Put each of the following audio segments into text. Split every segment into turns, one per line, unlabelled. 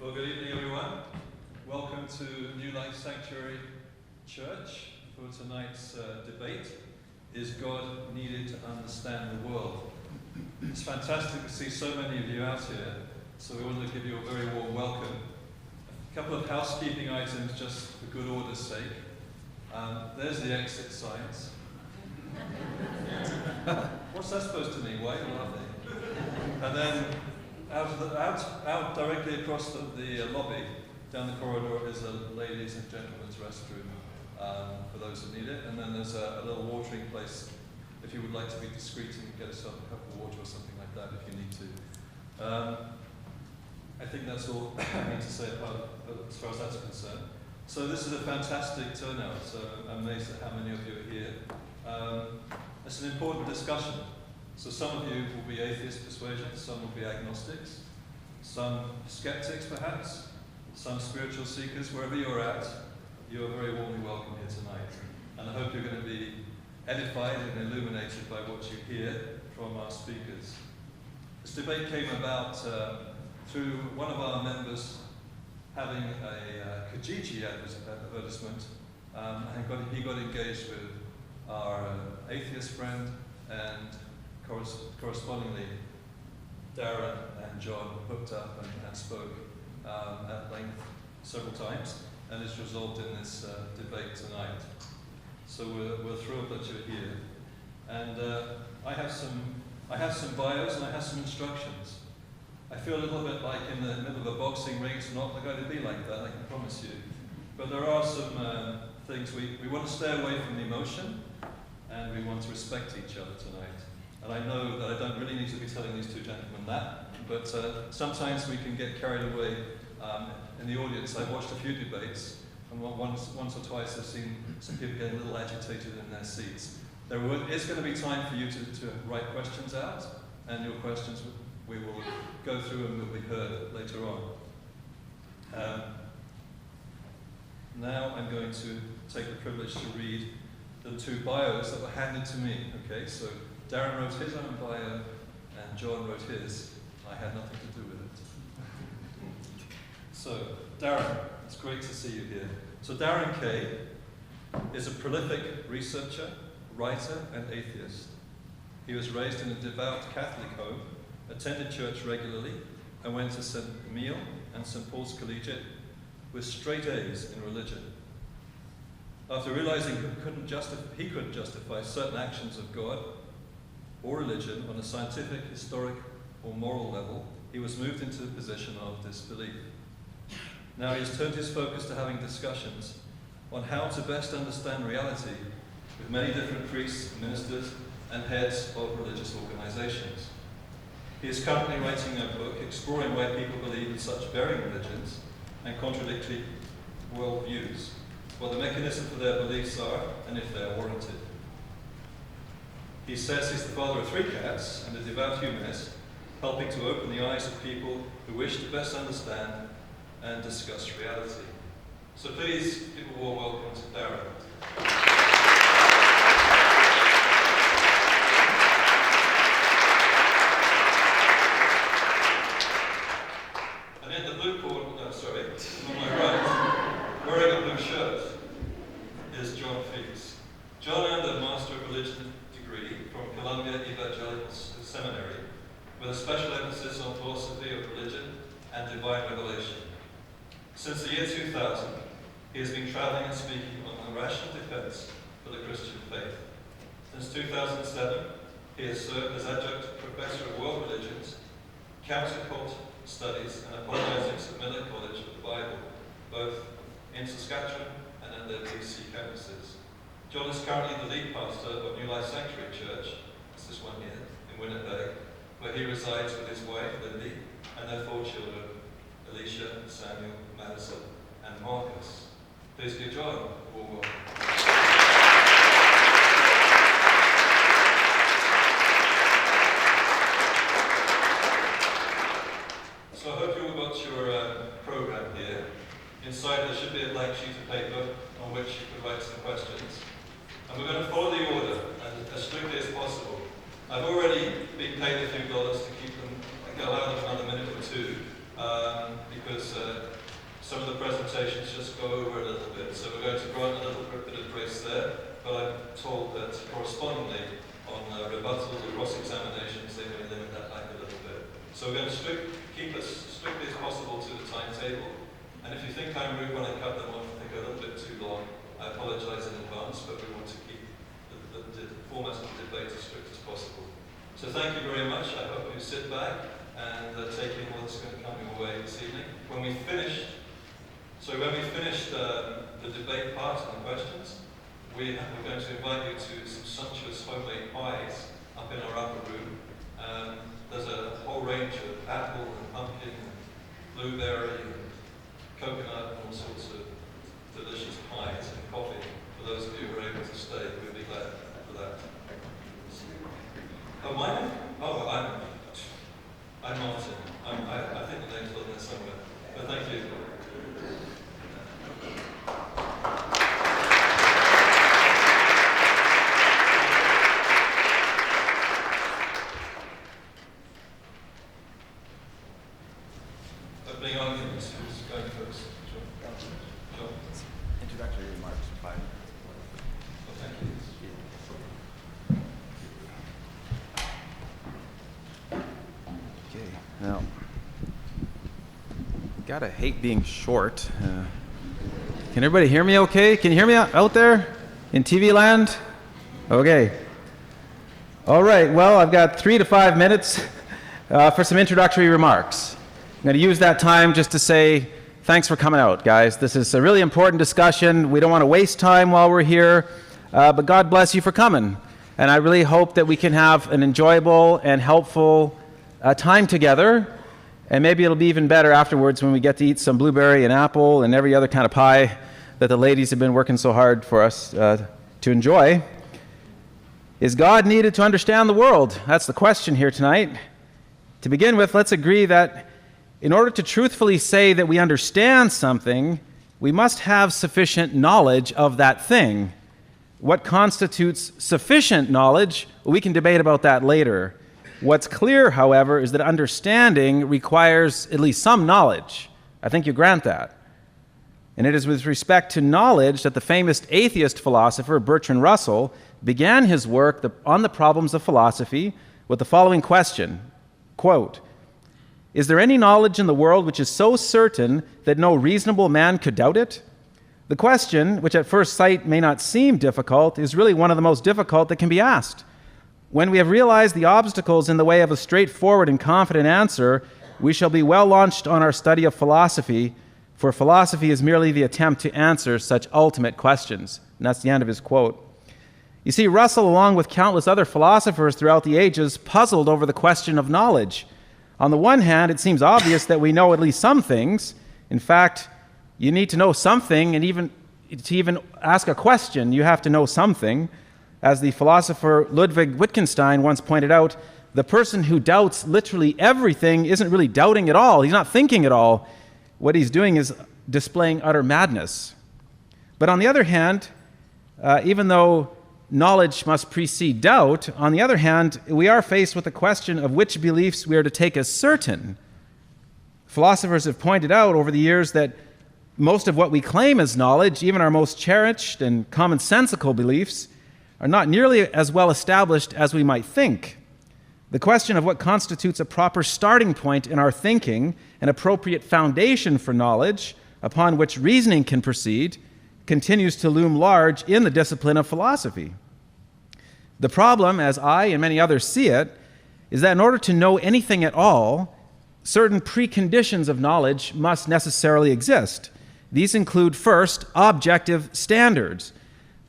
Well, good evening, everyone. Welcome to New Life Sanctuary Church for tonight's debate. Is God needed to understand the world? It's fantastic to see so many of you out here, so we want to give you a very warm welcome. A couple of housekeeping items just for good order's sake. There's the exit signs. What's that supposed to mean? Why are you laughing? And then out directly across the lobby, down the corridor, is a ladies' and gentlemen's restroom for those that need it. And then there's a little watering place if you would like to be discreet and get yourself a cup of water or something like that if you need to. I think that's all I need to say about as far as that's concerned. So this is a fantastic turnout, so I'm amazed at how many of you are here. It's an important discussion. So some of you will be atheist persuasion, some will be agnostics, some skeptics perhaps, some spiritual seekers. Wherever you're at, you are very warmly welcome here tonight. And I hope you're going to be edified and illuminated by what you hear from our speakers. This debate came about through one of our members having a Kijiji advertisement, and he got engaged with our atheist friend, and correspondingly Darren and John hooked up and spoke at length several times, and it's resolved in this debate tonight. So we're thrilled that you're here, and I have some bios and I have some instructions. I feel a little bit like in the middle of a boxing ring. It's not going to be like that, I can promise you. But there are some things we want to stay away from the emotion, and we want to respect each other tonight. And I know that I don't really need to be telling these two gentlemen that, but sometimes we can get carried away in the audience. I've watched a few debates, and once or twice I've seen some people getting a little agitated in their seats. There is going to be time for you to write questions out, and your questions we will go through and will be heard later on. Now I'm going to take the privilege to read the two bios that were handed to me. Okay, so Darren wrote his own bio, and John wrote his. I had nothing to do with it. So, Darren, it's great to see you here. So Darren Kay is a prolific researcher, writer, and atheist. He was raised in a devout Catholic home, attended church regularly, and went to St. Emile and St. Paul's Collegiate with straight A's in religion. After realizing he couldn't justify certain actions of God or religion on a scientific, historic, or moral level, he was moved into the position of disbelief. Now he has turned his focus to having discussions on how to best understand reality with many different priests, ministers, and heads of religious organizations. He is currently writing a book exploring why people believe in such varying religions and contradictory worldviews, what the mechanism for their beliefs are, and if they are warranted. He says he's the father of 3 cats and a devout humanist, helping to open the eyes of people who wish to best understand and discuss reality. So please give a warm welcome to Darren. And in the blue corner, on my right, wearing a blue shirt, is John Feakes. John earned a Master of Religion degree from Columbia Evangelical Seminary with a special emphasis on philosophy of religion and divine revelation. Since the year 2000, he has been traveling and speaking on the rational defense for the Christian faith. Since 2007, he has served as adjunct professor of world religions, countercult studies, and apologetics at Miller College of the Bible, both in Saskatchewan and at their BC campuses. John is currently the lead pastor of New Life Sanctuary Church, that's this one here, in Winnipeg, where he resides with his wife, Lindy, and their 4 children, Alicia, Samuel, Madison, and Marcus. Please give John a warm welcome. So I hope you all got your program here. Inside there should be a blank sheet of paper on which you could write some questions. And we're going to follow the order as strictly as possible. I've already been paid a few dollars to keep them, go out another minute or two, because some of the presentations just go over a little bit. So we're going to grant a little bit of grace there, but I'm told that correspondingly on rebuttals or cross-examinations, they're going to limit that back a little bit. So we're going to keep as strictly as possible to the timetable. And if you think I'm rude when I cut them off, I think a little bit too long, I apologize in advance, but we want to keep the format of the debate as strict as possible. So thank you very much. I hope you sit back and take in what's going to come your way this evening. When we finished the debate part and the questions, we're going to invite you to some sumptuous homemade pies up in our upper room. There's a whole range of apple and pumpkin and blueberry and coconut and all sorts of delicious pies and coffee. For those of you who are able to stay, we'd be glad for that. Oh, my name? Oh, I'm Martin. I think the name's on there somewhere. But thank you. Opening arguments. Who's going first? Sure.
Introductory remarks. 5.
Well, thank you.
Okay. Now, gotta hate being short. Can everybody hear me okay? Can you hear me out there in TV land? Okay. All right. Well, I've got 3 to 5 minutes for some introductory remarks. I'm going to use that time just to say thanks for coming out, guys. This is a really important discussion. We don't want to waste time while we're here, but God bless you for coming. And I really hope that we can have an enjoyable and helpful time together. And maybe it'll be even better afterwards when we get to eat some blueberry and apple and every other kind of pie that the ladies have been working so hard for us to enjoy. Is God needed to understand the world? That's the question here tonight. To begin with, let's agree that in order to truthfully say that we understand something, we must have sufficient knowledge of that thing. What constitutes sufficient knowledge? We can debate about that later. What's clear, however, is that understanding requires at least some knowledge. I think you grant that. And it is with respect to knowledge that the famous atheist philosopher Bertrand Russell began his work on the problems of philosophy with the following question, quote, "Is there any knowledge in the world which is so certain that no reasonable man could doubt it?" The question, which at first sight may not seem difficult, is really one of the most difficult that can be asked. When we have realized the obstacles in the way of a straightforward and confident answer, we shall be well launched on our study of philosophy, for philosophy is merely the attempt to answer such ultimate questions. And that's the end of his quote. You see, Russell, along with countless other philosophers throughout the ages, puzzled over the question of knowledge. On the one hand, it seems obvious that we know at least some things. In fact, you need to know something, and to even ask a question, you have to know something. As the philosopher Ludwig Wittgenstein once pointed out, the person who doubts literally everything isn't really doubting at all. He's not thinking at all. What he's doing is displaying utter madness. But on the other hand, even though knowledge must precede doubt, on the other hand, we are faced with the question of which beliefs we are to take as certain. Philosophers have pointed out over the years that most of what we claim as knowledge, even our most cherished and commonsensical beliefs, are not nearly as well established as we might think. The question of what constitutes a proper starting point in our thinking, an appropriate foundation for knowledge, upon which reasoning can proceed, continues to loom large in the discipline of philosophy. The problem, as I and many others see it, is that in order to know anything at all, certain preconditions of knowledge must necessarily exist. These include, first, objective standards.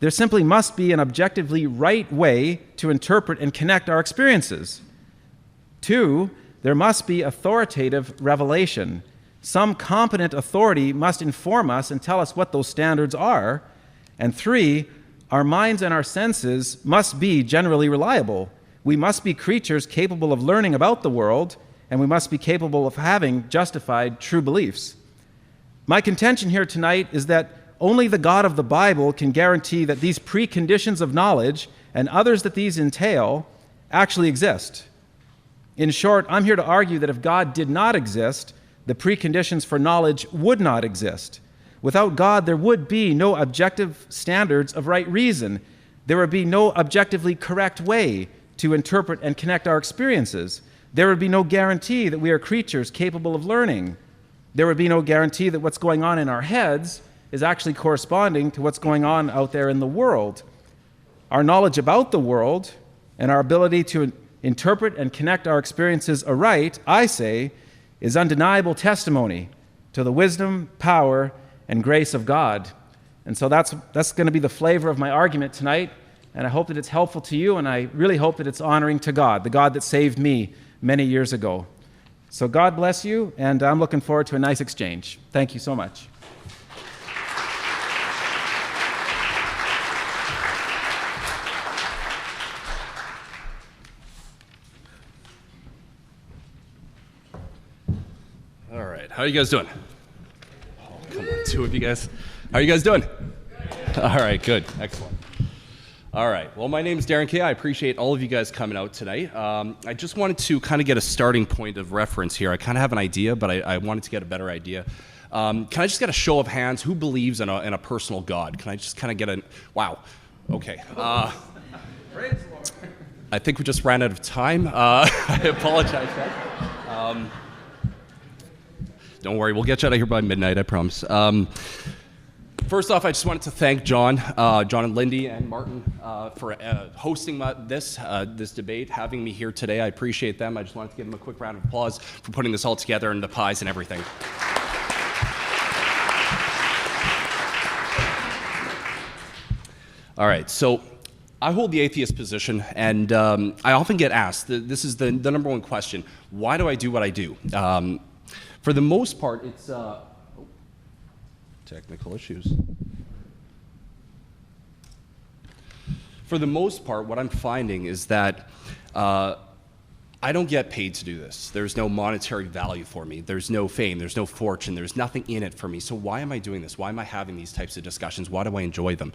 There simply must be an objectively right way to interpret and connect our experiences. 2, there must be authoritative revelation. Some competent authority must inform us and tell us what those standards are. And 3, our minds and our senses must be generally reliable. We must be creatures capable of learning about the world, and we must be capable of having justified true beliefs. My contention here tonight is that only the God of the Bible can guarantee that these preconditions of knowledge and others that these entail actually exist. In short, I'm here to argue that if God did not exist, the preconditions for knowledge would not exist. Without God, there would be no objective standards of right reason. There would be no objectively correct way to interpret and connect our experiences. There would be no guarantee that we are creatures capable of learning. There would be no guarantee that what's going on in our heads is actually corresponding to what's going on out there in the world. Our knowledge about the world and our ability to interpret and connect our experiences aright, I say, is undeniable testimony to the wisdom, power, and grace of God. And so that's going to be the flavor of my argument tonight, and I hope that it's helpful to you, and I really hope that it's honoring to God, the God that saved me many years ago. So God bless you, and I'm looking forward to a nice exchange. Thank you so much.
All right, how are you guys doing? Oh, come on, two of you guys. How are you guys doing? All right, good, excellent. All right, well, my name is Darren K. I appreciate all of you guys coming out tonight. I just wanted to kind of get a starting point of reference here. I kind of have an idea, but I wanted to get a better idea. Can I just get a show of hands? Who believes in a personal God? Can I just kind of get a, wow, okay.
Praise the Lord.
I think we just ran out of time. I apologize, guys. Don't worry, we'll get you out of here by midnight, I promise. First off, I just wanted to thank John and Lindy and Martin for hosting this debate, having me here today. I appreciate them. I just wanted to give them a quick round of applause for putting this all together and the pies and everything. All right, so I hold the atheist position, and I often get asked, this is the number one question, why do I do what I do? For the most part, it's technical issues. For the most part, what I'm finding is that I don't get paid to do this. There's no monetary value for me. There's no fame. There's no fortune. There's nothing in it for me. So why am I doing this? Why am I having these types of discussions? Why do I enjoy them?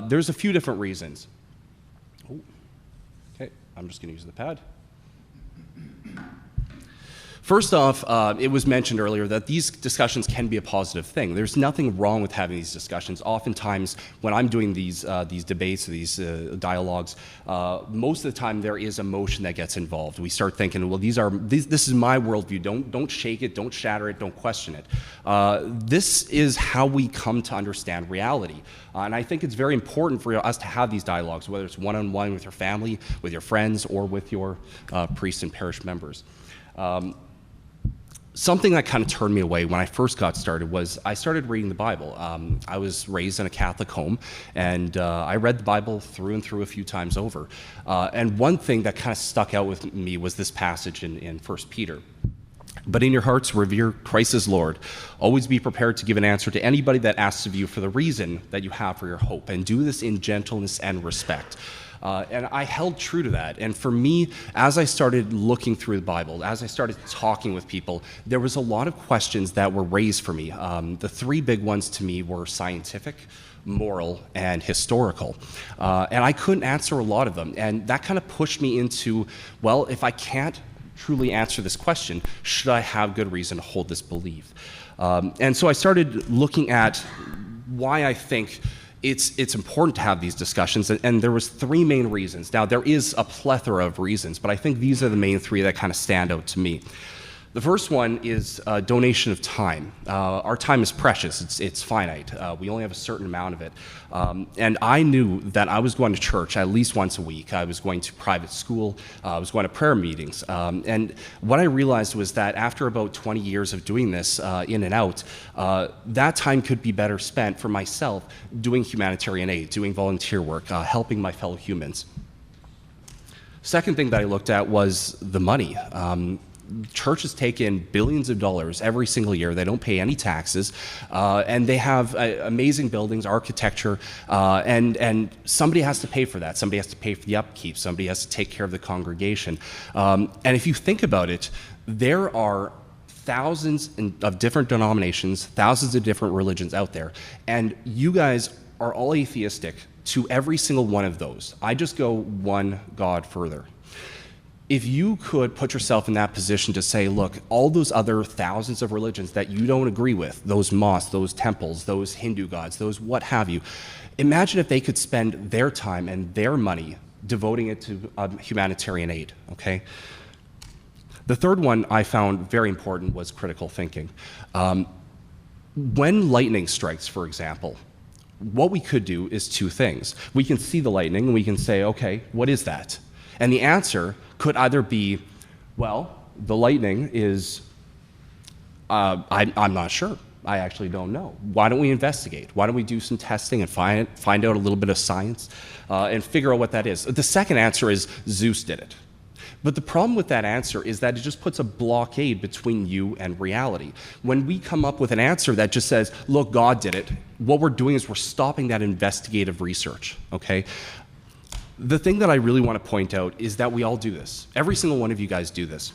There's a few different reasons. Oh, okay, I'm just going to use the pad. First off, it was mentioned earlier that these discussions can be a positive thing. There's nothing wrong with having these discussions. Oftentimes, when I'm doing these debates, these dialogues, most of the time there is emotion that gets involved. We start thinking, well, this is my worldview. Don't shake it, don't shatter it, don't question it. This is how we come to understand reality. And I think it's very important for us to have these dialogues, whether it's one-on-one with your family, with your friends, or with your priests and parish members. Something that kind of turned me away when I first got started was I started reading the Bible. I was raised in a Catholic home, and I read the Bible through and through a few times over. And one thing that kind of stuck out with me was this passage in 1 Peter. But in your hearts, revere Christ as Lord. Always be prepared to give an answer to anybody that asks of you for the reason that you have for your hope, and do this in gentleness and respect. And I held true to that. And for me, as I started looking through the Bible, as I started talking with people, there was a lot of questions that were raised for me. The three big ones to me were scientific, moral, and historical. And I couldn't answer a lot of them. And that kind of pushed me into, well, if I can't truly answer this question, should I have good reason to hold this belief? And so I started looking at why I think it's important to have these discussions, and there was three main reasons. Now, there is a plethora of reasons, but I think these are the main three that kind of stand out to me. The first one is donation of time. Our time is precious. It's finite. We only have a certain amount of it. And I knew that I was going to church at least once a week. I was going to private school. I was going to prayer meetings. And what I realized was that after about 20 years of doing this in and out, that time could be better spent for myself doing humanitarian aid, doing volunteer work, helping my fellow humans. Second thing that I looked at was the money. Churches take in billions of dollars every single year. They don't pay any taxes, and they have amazing buildings, architecture, and somebody has to pay for that. Somebody has to pay for the upkeep. Somebody has to take care of the congregation. And if you think about it, there are thousands of different denominations, thousands of different religions out there, and you guys are all atheistic to every single one of those. I just go one God further. if you could put yourself in that position to say, look, all those other thousands of religions that you don't agree with, those mosques, those temples, those Hindu gods, those what have you, imagine if they could spend their time and their money devoting it to humanitarian aid, okay? The third one I found very important was critical thinking. When lightning strikes, for example, what we could do is two things. We can see the lightning and we can say, okay, what is that? And the answer could either be, well, the lightning is, I'm not sure. I actually don't know. Why don't we investigate? Why don't we do some testing and find out a little bit of science and figure out what that is? The second answer is Zeus did it. But the problem with that answer is that it just puts a blockade between you and reality. When we come up with an answer that just says, look, God did it, what we're doing is we're stopping that investigative research, okay? The thing that I really want to point out is that we all do this. Every single one of you guys do this.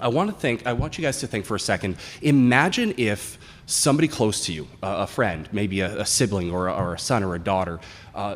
I want you guys to think for a second, imagine if somebody close to you, a friend, maybe a sibling or a son or a daughter,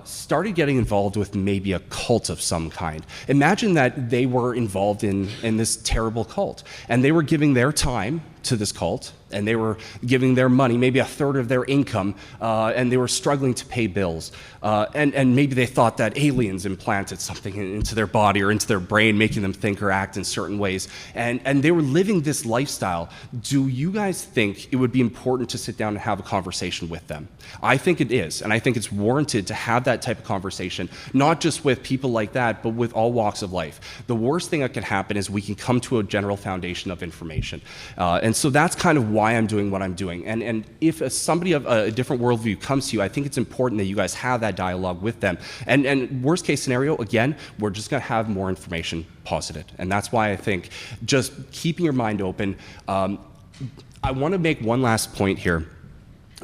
started getting involved with maybe a cult of some kind. Imagine that they were involved in this terrible cult, and they were giving their time to this cult, and they were giving their money, maybe a third of their income, and they were struggling to pay bills. And maybe they thought that aliens implanted something into their body or into their brain, making them think or act in certain ways. And they were living this lifestyle. Do you guys think it would be important to sit down and have a conversation with them? I think it is, and I think it's warranted to have that type of conversation, not just with people like that, but with all walks of life. The worst thing that can happen is we can come to a general foundation of information. And so that's kind of why I'm doing what I'm doing. And if somebody of a different worldview comes to you, I think it's important that you guys have that dialogue with them. And worst case scenario, again, we're just going to have more information posited. And that's why I think just keeping your mind open. I want to make one last point here.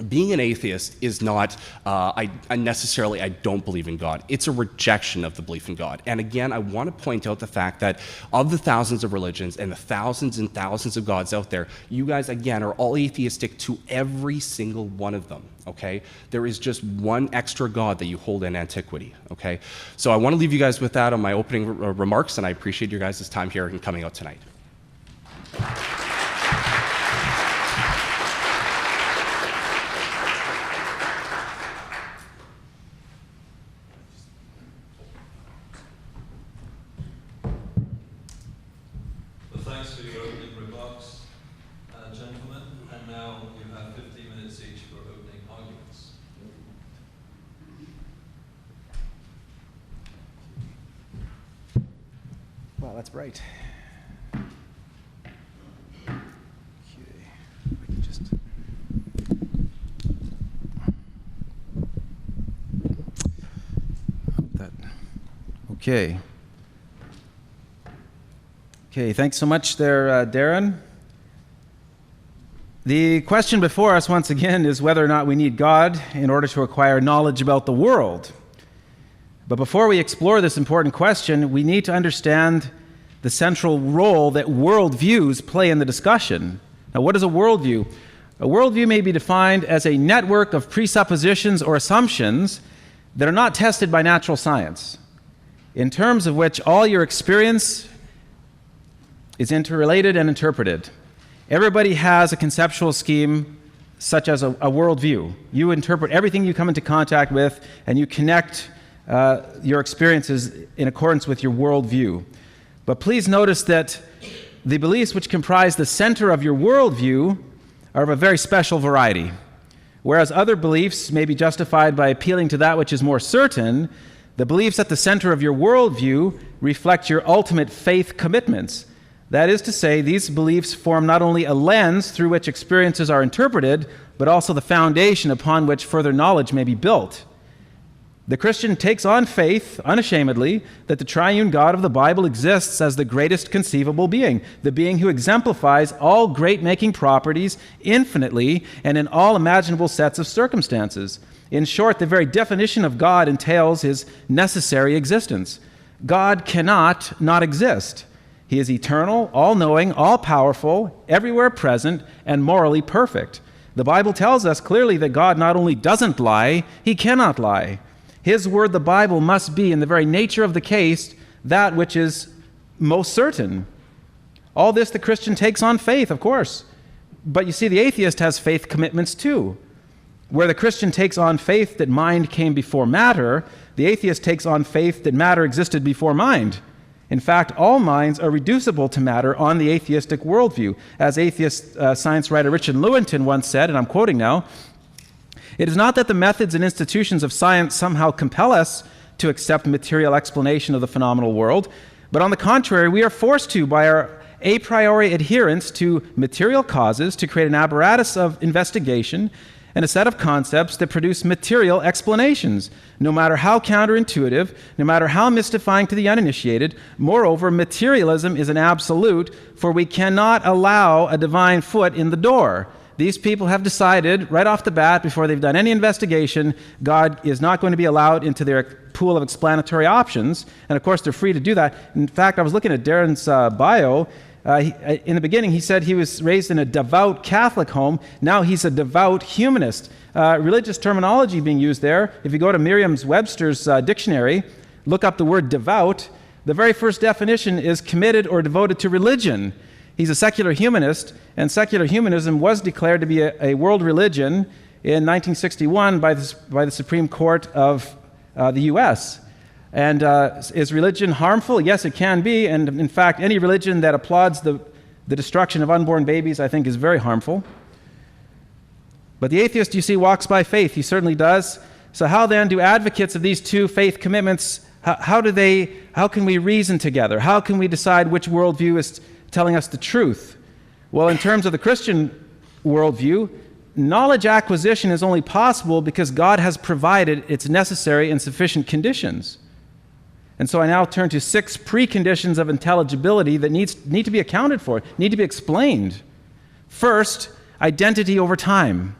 Being an atheist is not I don't believe in God. It's a rejection of the belief in God. And again, I want to point out the fact that of the thousands of religions and the thousands and thousands of gods out there, you guys, again, are all atheistic to every single one of them, okay? There is just one extra God that you hold in antiquity, okay? So I want to leave you guys with that on my opening remarks, and I appreciate your guys' time here and coming out tonight.
Thanks for your opening remarks, gentlemen. And now you have 15 minutes each for opening arguments.
Wow, that's bright. Okay. Okay, thanks so much there, Darren. The question before us, once again, is whether or not we need God in order to acquire knowledge about the world. But before we explore this important question, we need to understand the central role that worldviews play in the discussion. Now, what is a worldview? A worldview may be defined as a network of presuppositions or assumptions that are not tested by natural science, in terms of which all your experience is interrelated and interpreted. Everybody has a conceptual scheme such as a worldview. You interpret everything you come into contact with, and you connect your experiences in accordance with your worldview. But please notice that the beliefs which comprise the center of your worldview are of a very special variety. Whereas other beliefs may be justified by appealing to that which is more certain, the beliefs at the center of your worldview reflect your ultimate faith commitments. That is to say, these beliefs form not only a lens through which experiences are interpreted, but also the foundation upon which further knowledge may be built. The Christian takes on faith, unashamedly, that the triune God of the Bible exists as the greatest conceivable being, the being who exemplifies all great-making properties infinitely and in all imaginable sets of circumstances. In short, the very definition of God entails his necessary existence. God cannot not exist. He is eternal, all-knowing, all-powerful, everywhere present, and morally perfect. The Bible tells us clearly that God not only doesn't lie, he cannot lie. His word, the Bible, must be, in the very nature of the case, that which is most certain. All this the Christian takes on faith, of course. But you see, the atheist has faith commitments too. Where the Christian takes on faith that mind came before matter, the atheist takes on faith that matter existed before mind. In fact, all minds are reducible to matter on the atheistic worldview. As atheist science writer Richard Lewontin once said, and I'm quoting now, "It is not that the methods and institutions of science somehow compel us to accept material explanation of the phenomenal world, but on the contrary, we are forced to by our a priori adherence to material causes to create an apparatus of investigation and a set of concepts that produce material explanations, no matter how counterintuitive, no matter how mystifying to the uninitiated. Moreover, materialism is an absolute, for we cannot allow a divine foot in the door." These people have decided right off the bat, before they've done any investigation, God is not going to be allowed into their pool of explanatory options. And of course, they're free to do that. In fact, I was looking at Darren's bio. In the beginning, he said he was raised in a devout Catholic home. Now he's a devout humanist. Religious terminology being used there. If you go to Merriam-Webster's dictionary, look up the word devout, the very first definition is committed or devoted to religion. He's a secular humanist, and secular humanism was declared to be a world religion in 1961 by the Supreme Court of the U.S. And is religion harmful? Yes, it can be. And in fact, any religion that applauds the destruction of unborn babies, I think, is very harmful. But the atheist, you see, walks by faith. He certainly does. So how then do advocates of these two faith commitments, how can we reason together? How can we decide which worldview is telling us the truth? Well, in terms of the Christian worldview, knowledge acquisition is only possible because God has provided its necessary and sufficient conditions. And so I now turn to 6 preconditions of intelligibility that need to be accounted for, need to be explained. First, identity over time.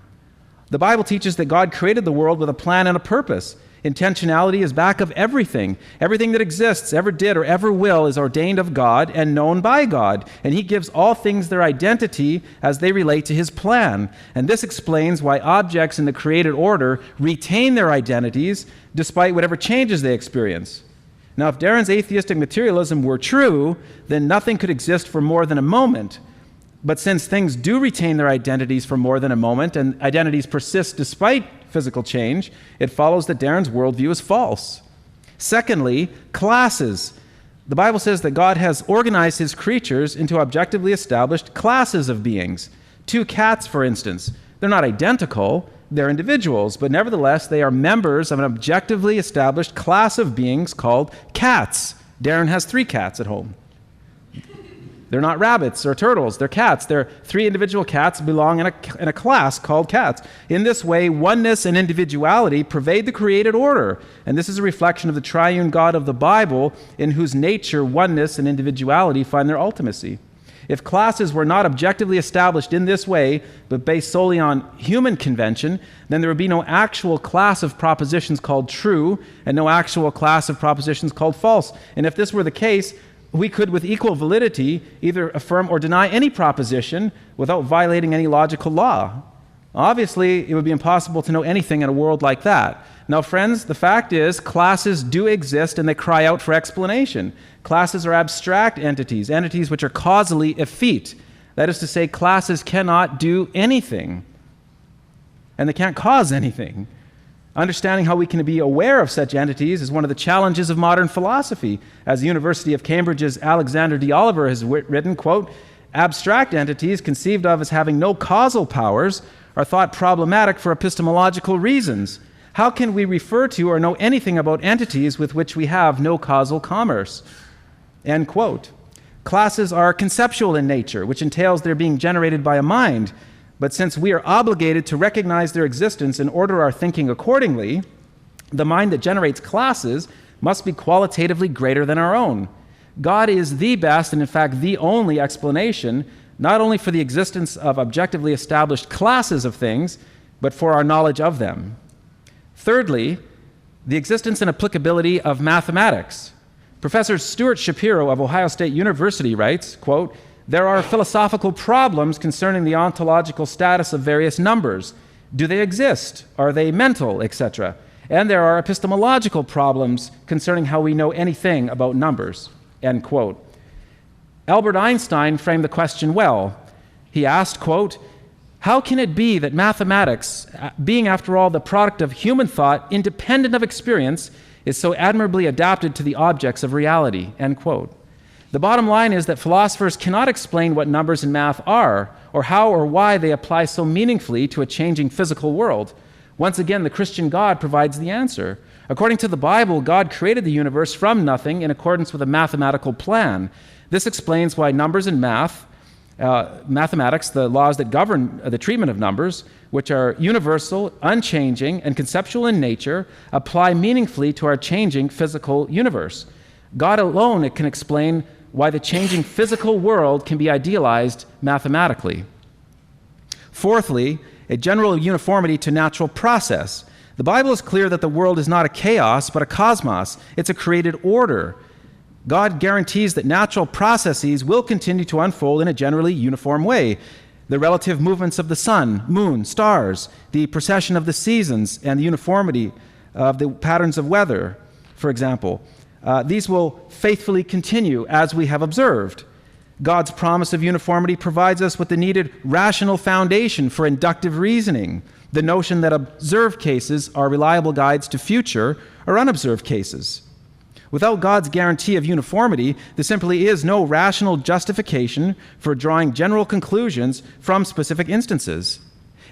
The Bible teaches that God created the world with a plan and a purpose. Intentionality is back of everything. Everything that exists, ever did, or ever will is ordained of God and known by God. And He gives all things their identity as they relate to His plan. And this explains why objects in the created order retain their identities despite whatever changes they experience. Now, if Darren's atheistic materialism were true, then nothing could exist for more than a moment. But since things do retain their identities for more than a moment, and identities persist despite physical change, it follows that Darren's worldview is false. Secondly, classes. The Bible says that God has organized His creatures into objectively established classes of beings. 2 cats, for instance, they're not identical, they're individuals, but nevertheless, they are members of an objectively established class of beings called cats. Darren has 3 cats at home. They're not rabbits or turtles, they're cats. They're 3 individual cats belong in a class called cats. In this way, oneness and individuality pervade the created order. And this is a reflection of the triune God of the Bible, in whose nature oneness and individuality find their ultimacy. If classes were not objectively established in this way, but based solely on human convention, then there would be no actual class of propositions called true, and no actual class of propositions called false. And if this were the case, we could, with equal validity, either affirm or deny any proposition without violating any logical law. Obviously, it would be impossible to know anything in a world like that. Now, friends, the fact is, classes do exist and they cry out for explanation. Classes are abstract entities, entities which are causally effete. That is to say, classes cannot do anything, and they can't cause anything. Understanding how we can be aware of such entities is one of the challenges of modern philosophy. As the University of Cambridge's Alexander D. Oliver has written, quote, "Abstract entities conceived of as having no causal powers are thought problematic for epistemological reasons. How can we refer to or know anything about entities with which we have no causal commerce?" End quote. Classes are conceptual in nature, which entails their being generated by a mind. But since we are obligated to recognize their existence and order our thinking accordingly, the mind that generates classes must be qualitatively greater than our own. God is the best and in fact the only explanation, not only for the existence of objectively established classes of things, but for our knowledge of them. Thirdly, the existence and applicability of mathematics. Professor Stuart Shapiro of Ohio State University writes, quote, "There are philosophical problems concerning the ontological status of various numbers. Do they exist? Are they mental, etc.? And there are epistemological problems concerning how we know anything about numbers." End quote. Albert Einstein framed the question well. He asked, quote, "How can it be that mathematics, being after all the product of human thought, independent of experience, is so admirably adapted to the objects of reality?" End quote. The bottom line is that philosophers cannot explain what numbers in math are, or how or why they apply so meaningfully to a changing physical world. Once again, the Christian God provides the answer. According to the Bible, God created the universe from nothing in accordance with a mathematical plan. This explains why numbers in mathematics, the laws that govern the treatment of numbers, which are universal, unchanging, and conceptual in nature, apply meaningfully to our changing physical universe. God alone can explain why the changing physical world can be idealized mathematically. Fourthly, a general uniformity to natural process. The Bible is clear that the world is not a chaos, but a cosmos. It's a created order. God guarantees that natural processes will continue to unfold in a generally uniform way. The relative movements of the sun, moon, stars, the precession of the seasons, and the uniformity of the patterns of weather, for example. These will faithfully continue as we have observed. God's promise of uniformity provides us with the needed rational foundation for inductive reasoning, the notion that observed cases are reliable guides to future or unobserved cases. Without God's guarantee of uniformity, there simply is no rational justification for drawing general conclusions from specific instances.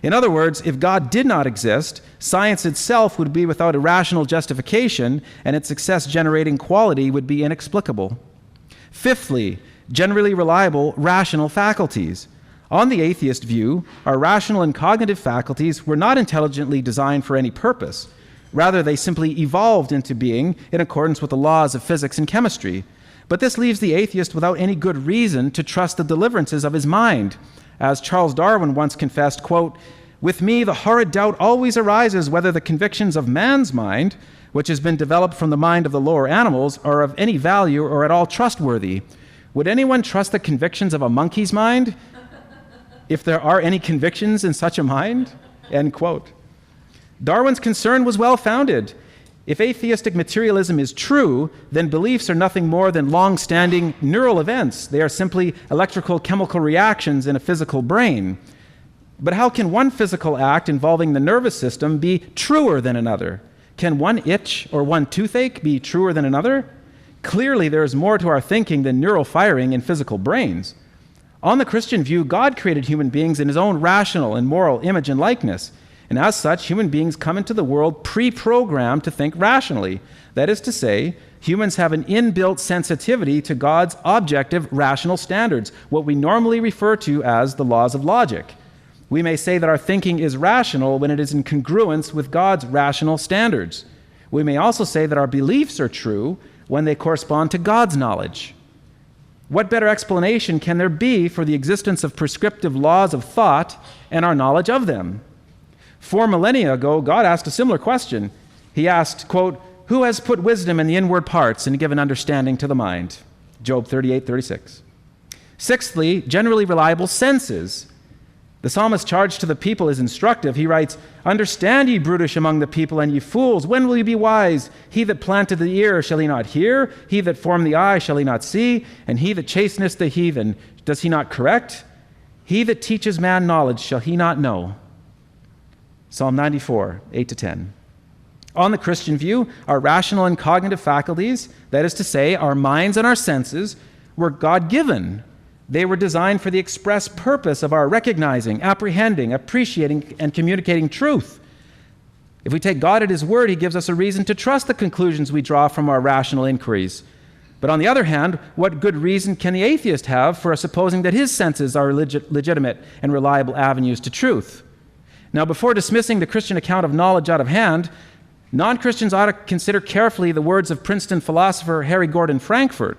In other words, if God did not exist, science itself would be without a rational justification, and its success-generating quality would be inexplicable. Fifthly, generally reliable rational faculties. On the atheist view, our rational and cognitive faculties were not intelligently designed for any purpose. Rather, they simply evolved into being in accordance with the laws of physics and chemistry. But this leaves the atheist without any good reason to trust the deliverances of his mind. As Charles Darwin once confessed, quote, "With me, the horrid doubt always arises whether the convictions of man's mind, which has been developed from the mind of the lower animals, are of any value or at all trustworthy. Would anyone trust the convictions of a monkey's mind, if there are any convictions in such a mind?" End quote. Darwin's concern was well-founded. If atheistic materialism is true, then beliefs are nothing more than long-standing neural events. They are simply electrical chemical reactions in a physical brain. But how can one physical act involving the nervous system be truer than another? Can one itch or one toothache be truer than another? Clearly, there is more to our thinking than neural firing in physical brains. On the Christian view, God created human beings in his own rational and moral image and likeness. And as such, human beings come into the world pre-programmed to think rationally. That is to say, humans have an inbuilt sensitivity to God's objective rational standards, what we normally refer to as the laws of logic. We may say that our thinking is rational when it is in congruence with God's rational standards. We may also say that our beliefs are true when they correspond to God's knowledge. What better explanation can there be for the existence of prescriptive laws of thought and our knowledge of them? 4 millennia ago, God asked a similar question. He asked, quote, "Who has put wisdom in the inward parts and given understanding to the mind?" Job 38:36. Sixthly, generally reliable senses. The psalmist's charge to the people is instructive. He writes, "Understand, ye brutish among the people, and ye fools, when will ye be wise? He that planted the ear, shall he not hear? He that formed the eye, shall he not see? And he that chasteneth the heathen, does he not correct? He that teaches man knowledge, shall he not know?" Psalm 94, 8-10. On the Christian view, our rational and cognitive faculties, that is to say, our minds and our senses, were God-given. They were designed for the express purpose of our recognizing, apprehending, appreciating, and communicating truth. If we take God at his word, he gives us a reason to trust the conclusions we draw from our rational inquiries. But on the other hand, what good reason can the atheist have for supposing that his senses are legitimate and reliable avenues to truth? Now, before dismissing the Christian account of knowledge out of hand, non-Christians ought to consider carefully the words of Princeton philosopher Harry Gordon Frankfurt.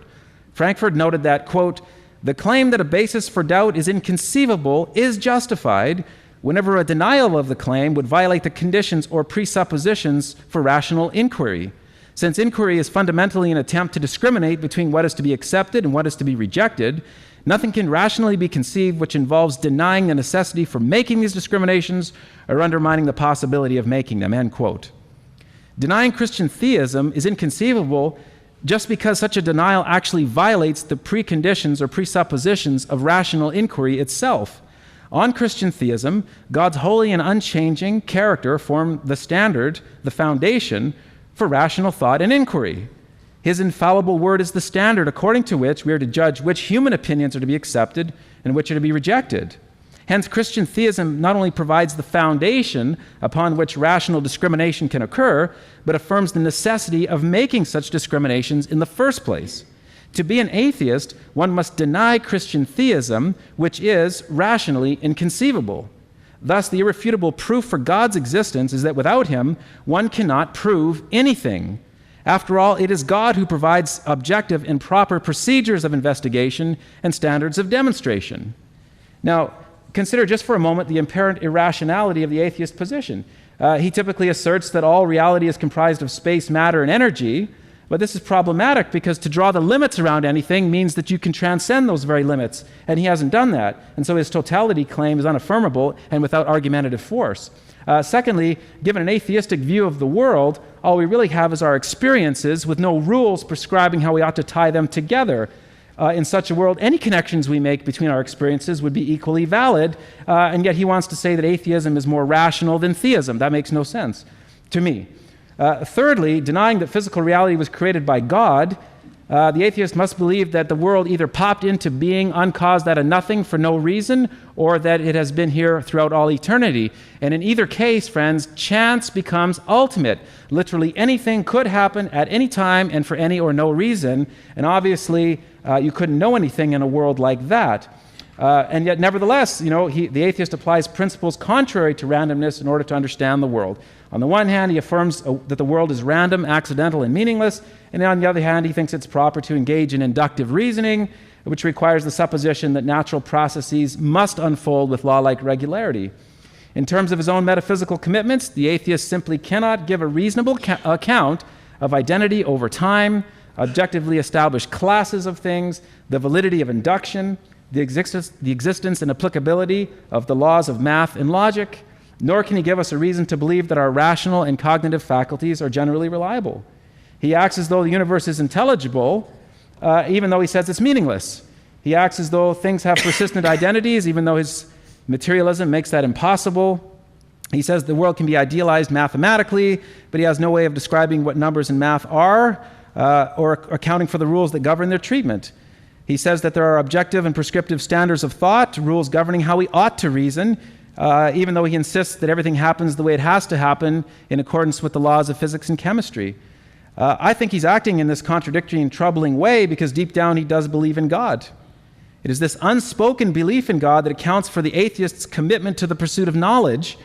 Frankfurt noted that, quote, "The claim that a basis for doubt is inconceivable is justified whenever a denial of the claim would violate the conditions or presuppositions for rational inquiry. Since inquiry is fundamentally an attempt to discriminate between what is to be accepted and what is to be rejected, nothing can rationally be conceived which involves denying the necessity for making these discriminations or undermining the possibility of making them," end quote. Denying Christian theism is inconceivable just because such a denial actually violates the preconditions or presuppositions of rational inquiry itself. On Christian theism, God's holy and unchanging character form the standard, the foundation for rational thought and inquiry. His infallible word is the standard according to which we are to judge which human opinions are to be accepted and which are to be rejected. Hence, Christian theism not only provides the foundation upon which rational discrimination can occur, but affirms the necessity of making such discriminations in the first place. To be an atheist, one must deny Christian theism, which is rationally inconceivable. Thus, the irrefutable proof for God's existence is that without him, one cannot prove anything. After all, it is God who provides objective and proper procedures of investigation and standards of demonstration. Now, consider just for a moment the apparent irrationality of the atheist position. He typically asserts that all reality is comprised of space, matter, and energy, but this is problematic because to draw the limits around anything means that you can transcend those very limits, and he hasn't done that. And so his totality claim is unaffirmable and without argumentative force. Secondly, given an atheistic view of the world, all we really have is our experiences with no rules prescribing how we ought to tie them together. In such a world, any connections we make between our experiences would be equally valid, and yet he wants to say that atheism is more rational than theism. That makes no sense to me. Thirdly, denying that physical reality was created by God, the atheist must believe that the world either popped into being uncaused out of nothing for no reason, or that it has been here throughout all eternity. And in either case, friends, chance becomes ultimate. Literally anything could happen at any time and for any or no reason, and obviously you couldn't know anything in a world like that. And yet, nevertheless, the atheist applies principles contrary to randomness in order to understand the world. On the one hand, he affirms that the world is random, accidental, and meaningless, and on the other hand, he thinks it's proper to engage in inductive reasoning, which requires the supposition that natural processes must unfold with law-like regularity. In terms of his own metaphysical commitments, the atheist simply cannot give a reasonable account of identity over time, objectively established classes of things, the validity of induction, the existence and applicability of the laws of math and logic, nor can he give us a reason to believe that our rational and cognitive faculties are generally reliable. He acts as though the universe is intelligible, even though he says it's meaningless. He acts as though things have persistent identities, even though his materialism makes that impossible. He says the world can be idealized mathematically, but he has no way of describing what numbers in math are, or accounting for the rules that govern their treatment. He says that there are objective and prescriptive standards of thought, rules governing how we ought to reason, even though he insists that everything happens the way it has to happen in accordance with the laws of physics and chemistry. I think he's acting in this contradictory and troubling way because deep down he does believe in God. It is this unspoken belief in God that accounts for the atheist's commitment to the pursuit of knowledge,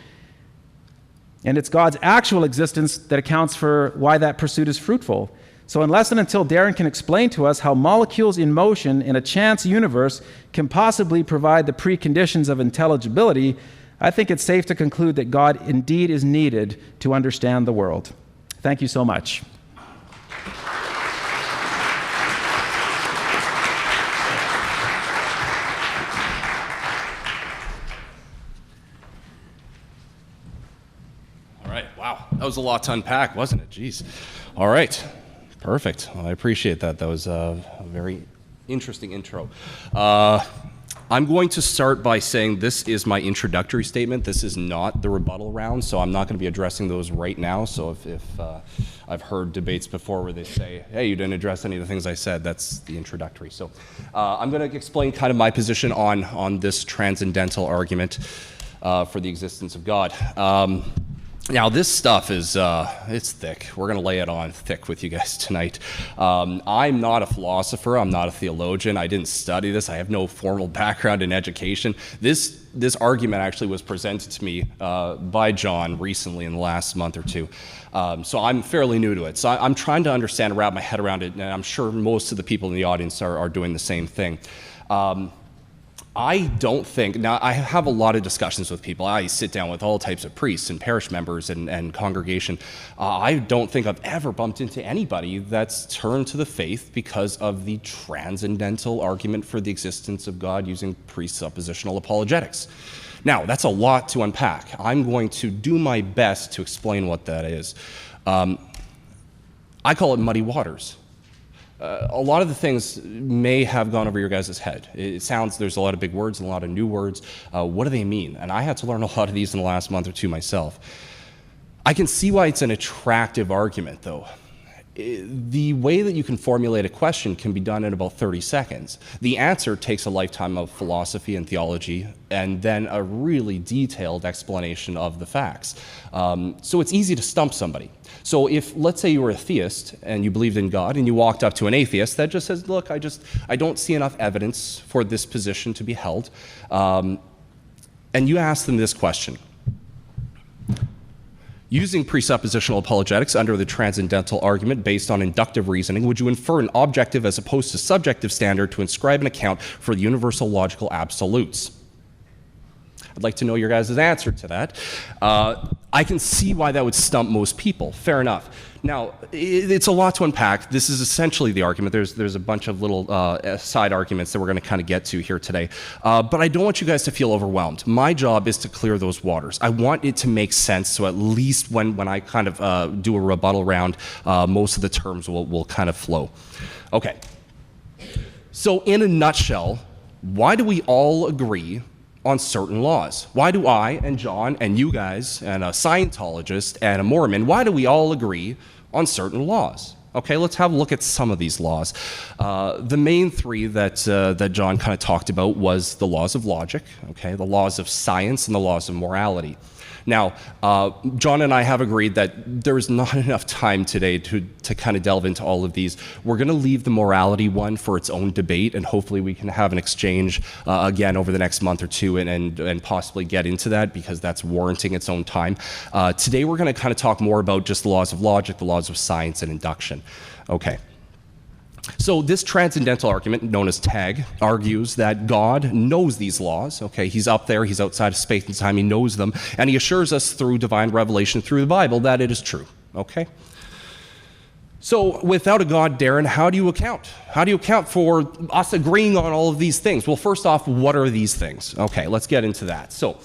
and it's God's actual existence that accounts for why that pursuit is fruitful. So unless and until Darren can explain to us how molecules in motion in a chance universe can possibly provide the preconditions of intelligibility, I think it's safe to conclude that God indeed is needed to understand the world. Thank you so much.
All right, wow, that was a lot to unpack, wasn't it? Jeez. All right. Perfect. Well, I appreciate that. That was a very interesting intro. I'm going to start by saying this is my introductory statement. This is not the rebuttal round, so I'm not going to be addressing those right now. So if I've heard debates before where they say, hey, you didn't address any of the things I said, that's the introductory. So I'm going to explain kind of my position on this transcendental argument for the existence of God. Now, this stuff is, it's thick. We're going to lay it on thick with you guys tonight. I'm not a philosopher. I'm not a theologian. I didn't study this. I have no formal background in education. This argument actually was presented to me by John recently in the last month or two. So I'm fairly new to it. So I'm trying to understand and wrap my head around it, and I'm sure most of the people in the audience are doing the same thing. I don't think, now I have a lot of discussions with people. I sit down with all types of priests and parish members and congregation. I don't think I've ever bumped into anybody that's turned to the faith because of the transcendental argument for the existence of God using presuppositional apologetics. Now, that's a lot to unpack. I'm going to do my best to explain what that is. I call it muddy waters. a lot of the things may have gone over your guys' head. It sounds, there's a lot of big words and a lot of new words. What do they mean? And I had to learn a lot of these in the last month or two myself. I can see why it's an attractive argument, though. The way that you can formulate a question can be done in about 30 seconds. The answer takes a lifetime of philosophy and theology, and then a really detailed explanation of the facts. So it's easy to stump somebody. So if, let's say you were a theist and you believed in God, and you walked up to an atheist that just says, look, I don't see enough evidence for this position to be held, and you ask them this question. Using presuppositional apologetics under the transcendental argument based on inductive reasoning, would you infer an objective as opposed to subjective standard to inscribe an account for the universal logical absolutes? I'd like to know your guys' answer to that. I can see why that would stump most people. Fair enough. Now, it's a lot to unpack. This is essentially the argument. There's a bunch of little side arguments that we're going to kind of get to here today. But I don't want you guys to feel overwhelmed. My job is to clear those waters. I want it to make sense, so at least when I kind of do a rebuttal round, most of the terms will kind of flow. Okay. So in a nutshell, why do we all agree on certain laws? Why do I and John and you guys and a Scientologist and a Mormon, why do we all agree on certain laws? Okay, let's have a look at some of these laws. The main three that John kind of talked about was the laws of logic, okay, the laws of science, and the laws of morality. Now, John and I have agreed that there is not enough time today to kind of delve into all of these. We're going to leave the morality one for its own debate, and hopefully we can have an exchange again over the next month or two and possibly get into that, because that's warranting its own time. Today we're going to kind of talk more about just the laws of logic, the laws of science, and induction. Okay. So this transcendental argument, known as TAG, argues that God knows these laws. Okay, he's up there, he's outside of space and time, he knows them, and he assures us through divine revelation through the Bible that it is true. Okay? So without a God, Darren, how do you account? How do you account for us agreeing on all of these things? Well, first off, what are these things? Okay, let's get into that. So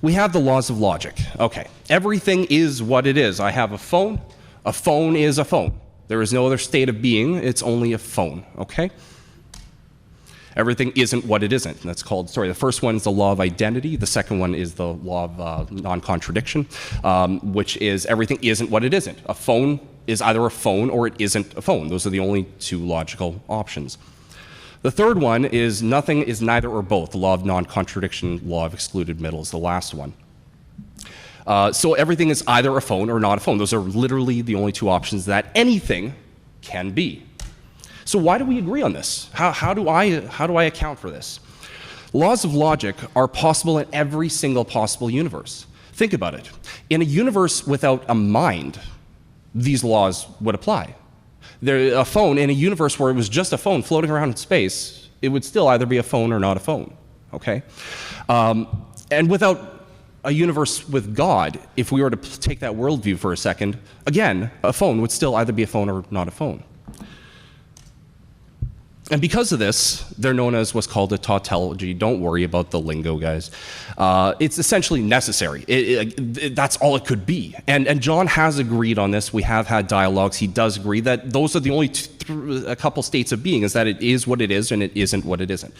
we have the laws of logic. Okay, everything is what it is. I have a phone is a phone. There is no other state of being, it's only a phone, okay? Everything isn't what it isn't. That's called, the first one is the law of identity. The second one is the law of non-contradiction, which is everything isn't what it isn't. A phone is either a phone or it isn't a phone. Those are the only two logical options. The third one is nothing is neither or both. The law of non-contradiction, law of excluded middle is the last one. So everything is either a phone or not a phone. Those are literally the only two options that anything can be. So why do we agree on this? How do I account for this? Laws of logic are possible in every single possible universe. Think about it. In a universe without a mind, these laws would apply. A phone, in a universe where it was just a phone floating around in space, it would still either be a phone or not a phone, okay? And without a universe with God, if we were to take that worldview for a second, again, a phone would still either be a phone or not a phone. And because of this, they're known as what's called a tautology. Don't worry about the lingo, guys. It's essentially necessary. That's all it could be. And John has agreed on this. We have had dialogues. He does agree that those are the only a couple states of being, is that it is what it is and it isn't what it isn't.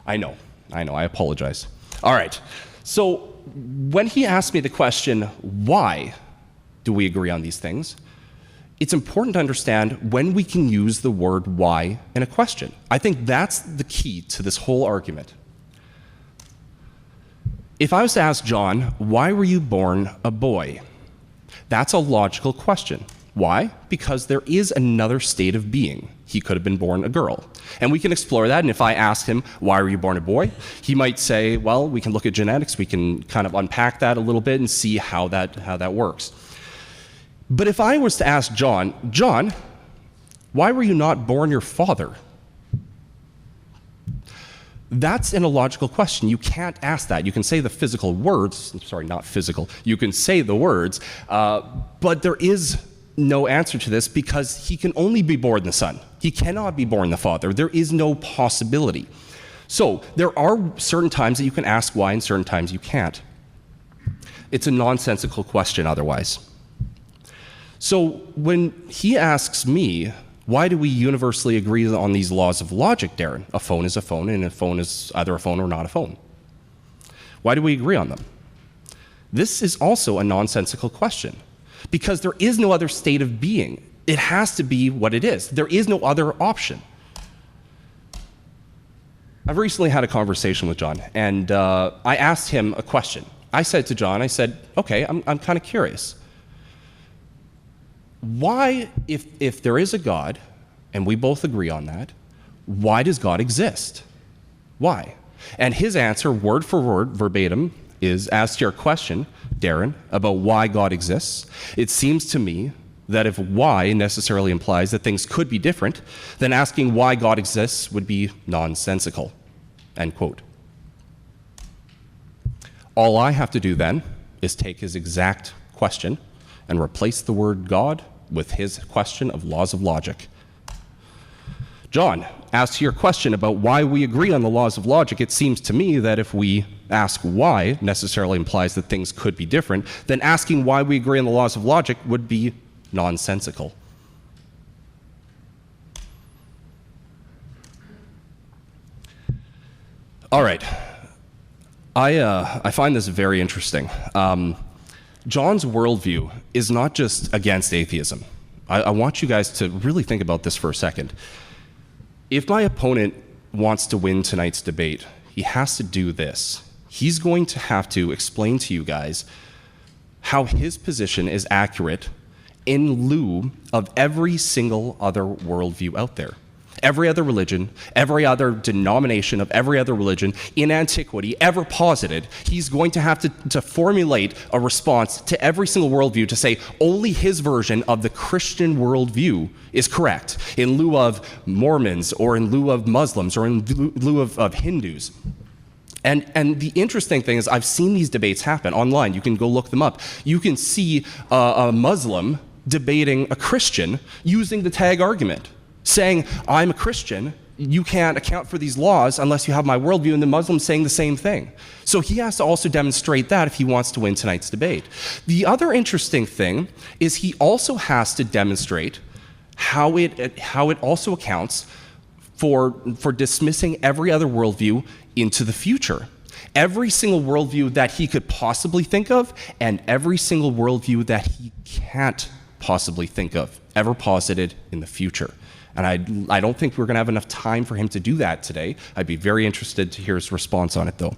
I know, I apologize. All right, so when he asked me the question, why do we agree on these things? It's important to understand when we can use the word why in a question. I think that's the key to this whole argument. If I was to ask John, why were you born a boy? That's a logical question. Why? Because there is another state of being. He could have been born a girl. And we can explore that, and if I asked him, why were you born a boy? He might say, well, we can look at genetics, we can kind of unpack that a little bit and see how that works. But if I was to ask John, why were you not born your father? That's an illogical question. You can't ask that. You can say the physical words, sorry, not physical, you can say the words, but there is no answer to this because he can only be born the son. He cannot be born the father. There is no possibility. So there are certain times that you can ask why and certain times you can't. It's a nonsensical question otherwise. So when he asks me, Why do we universally agree on these laws of logic, Darren? A phone is a phone, and a phone is either a phone or not a phone. Why do we agree on them? This is also a nonsensical question, because there is no other state of being. It has to be what it is. There is no other option. I've recently had a conversation with John, and I asked him a question. I said to John, okay, I'm kind of curious. Why, if there is a God, and we both agree on that, why does God exist? Why? And his answer, word for word, verbatim, is, as to your question, Darren, about why God exists, it seems to me that if why necessarily implies that things could be different, then asking why God exists would be nonsensical. End quote. All I have to do then is take his exact question and replace the word God with his question of laws of logic. John, as to your question about why we agree on the laws of logic, it seems to me that if we ask why necessarily implies that things could be different, then asking why we agree on the laws of logic would be nonsensical. All right. I find this very interesting. John's worldview is not just against atheism. I want you guys to really think about this for a second. If my opponent wants to win tonight's debate, he has to do this. He's going to have to explain to you guys how his position is accurate in lieu of every single other worldview out there. Every other religion, every other denomination of every other religion in antiquity ever posited, he's going to have to formulate a response to every single worldview to say only his version of the Christian worldview is correct, in lieu of Mormons or in lieu of Muslims or in lieu of Hindus. And the interesting thing is I've seen these debates happen online. You can go look them up. You can see a Muslim debating a Christian using the tag argument, saying, I'm a Christian, you can't account for these laws unless you have my worldview, and the Muslim's saying the same thing. So he has to also demonstrate that if he wants to win tonight's debate. The other interesting thing is he also has to demonstrate how it also accounts for dismissing every other worldview into the future. Every single worldview that he could possibly think of, and every single worldview that he can't possibly think of, ever posited in the future. And I don't think we're going to have enough time for him to do that today. I'd be very interested to hear his response on it, though.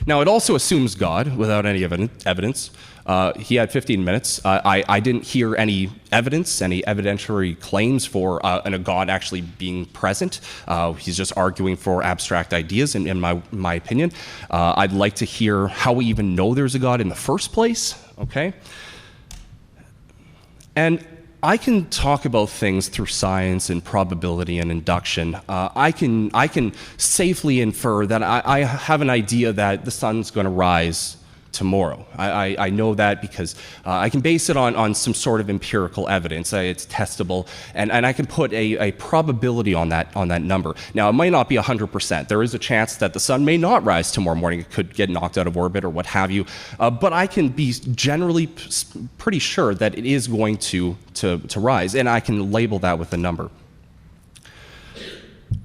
Now, it also assumes God without any evidence. He had 15 minutes. I didn't hear any evidence, any evidentiary claims for a God actually being present. He's just arguing for abstract ideas, in my opinion. I'd like to hear how we even know there's a God in the first place, okay? And I can talk about things through science and probability and induction. I can safely infer that I have an idea that the sun's going to rise tomorrow. I know that because I can base it on some sort of empirical evidence. It's testable, and I can put a probability on that number. Now, it might not be 100%. There is a chance that the sun may not rise tomorrow morning. It could get knocked out of orbit or what have you. But I can be generally pretty sure that it is going to rise, and I can label that with a number.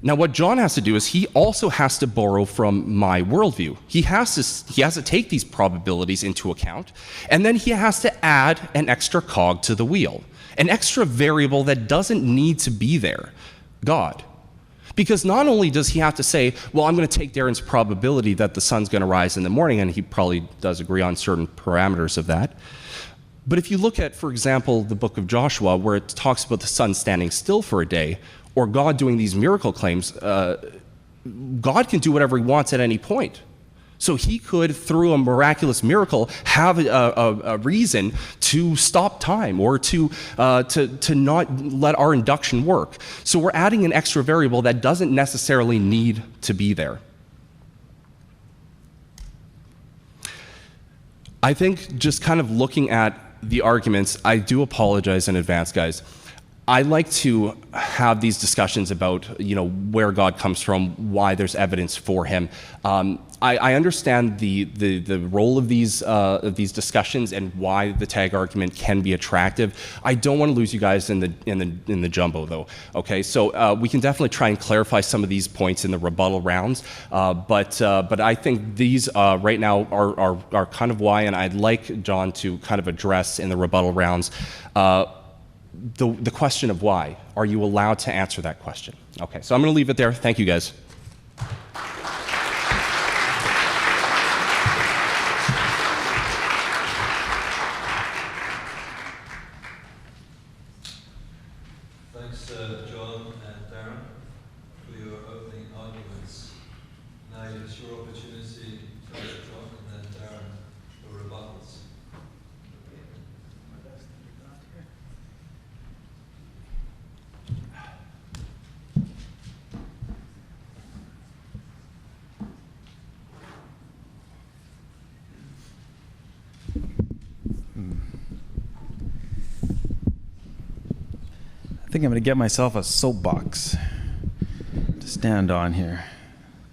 Now, what John has to do is he also has to borrow from my worldview. He has to take these probabilities into account, and then he has to add an extra cog to the wheel, an extra variable that doesn't need to be there, God. Because not only does he have to say, well, I'm going to take Darren's probability that the sun's going to rise in the morning, and he probably does agree on certain parameters of that, but if you look at, for example, the book of Joshua, where it talks about the sun standing still for a day, or God doing these miracle claims, God can do whatever he wants at any point. So he could, through a miraculous miracle, have a reason to stop time or to not let our induction work. So we're adding an extra variable that doesn't necessarily need to be there. I think just kind of looking at the arguments, I do apologize in advance, guys. I like to have these discussions about, where God comes from, why there's evidence for him. I understand the role of these discussions and why the tag argument can be attractive. I don't want to lose you guys in the jumbo though. Okay, so we can definitely try and clarify some of these points in the rebuttal rounds. But I think these right now are kind of why, and I'd like John to kind of address in the rebuttal rounds the question of why. Are you allowed to answer that question? Okay, so I'm going to leave it there. Thank you, guys.
Thanks, John and Darren, for your opening arguments. Now it's your opportunity, first John and then Darren, for rebuttals.
I think I'm going to get myself a soapbox to stand on here.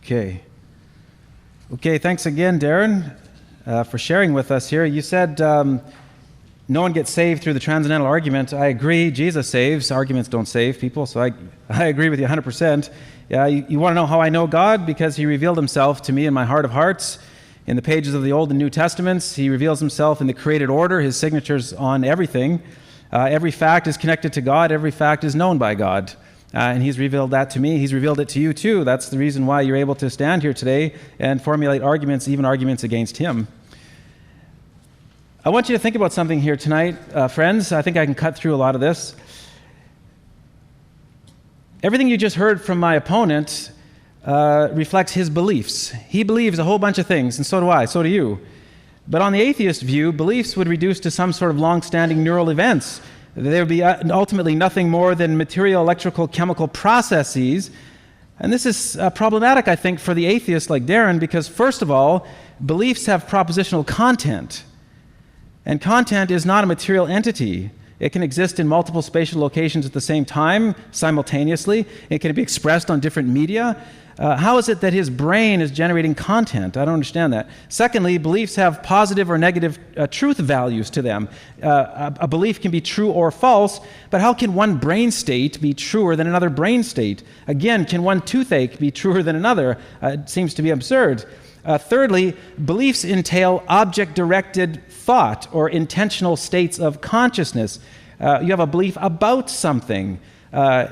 Okay, thanks again, Darren, for sharing with us here. You said no one gets saved through the transcendental argument. I agree, Jesus saves. Arguments don't save people, so I agree with you 100%. You want to know how I know God? Because he revealed himself to me in my heart of hearts. In the pages of the Old and New Testaments, he reveals himself in the created order, his signature's on everything. Every fact is connected to God. Every fact is known by God. And he's revealed that to me. He's revealed it to you too. That's the reason why you're able to stand here today and formulate arguments, even arguments against him. I want you to think about something here tonight, friends. I think I can cut through a lot of this. Everything you just heard from my opponent reflects his beliefs. He believes a whole bunch of things, and so do I, so do you. But on the atheist view, beliefs would reduce to some sort of long-standing neural events. There would be ultimately nothing more than material, electrical, chemical processes. And this is problematic, I think, for the atheist like Darren, because first of all, beliefs have propositional content. And content is not a material entity. It can exist in multiple spatial locations at the same time, simultaneously. It can be expressed on different media. How is it that his brain is generating content? I don't understand that. Secondly, beliefs have positive or negative truth values to them. A belief can be true or false, but how can one brain state be truer than another brain state? Again, can one toothache be truer than another? It seems to be absurd. Thirdly, beliefs entail object-directed thought or intentional states of consciousness. You have a belief about something.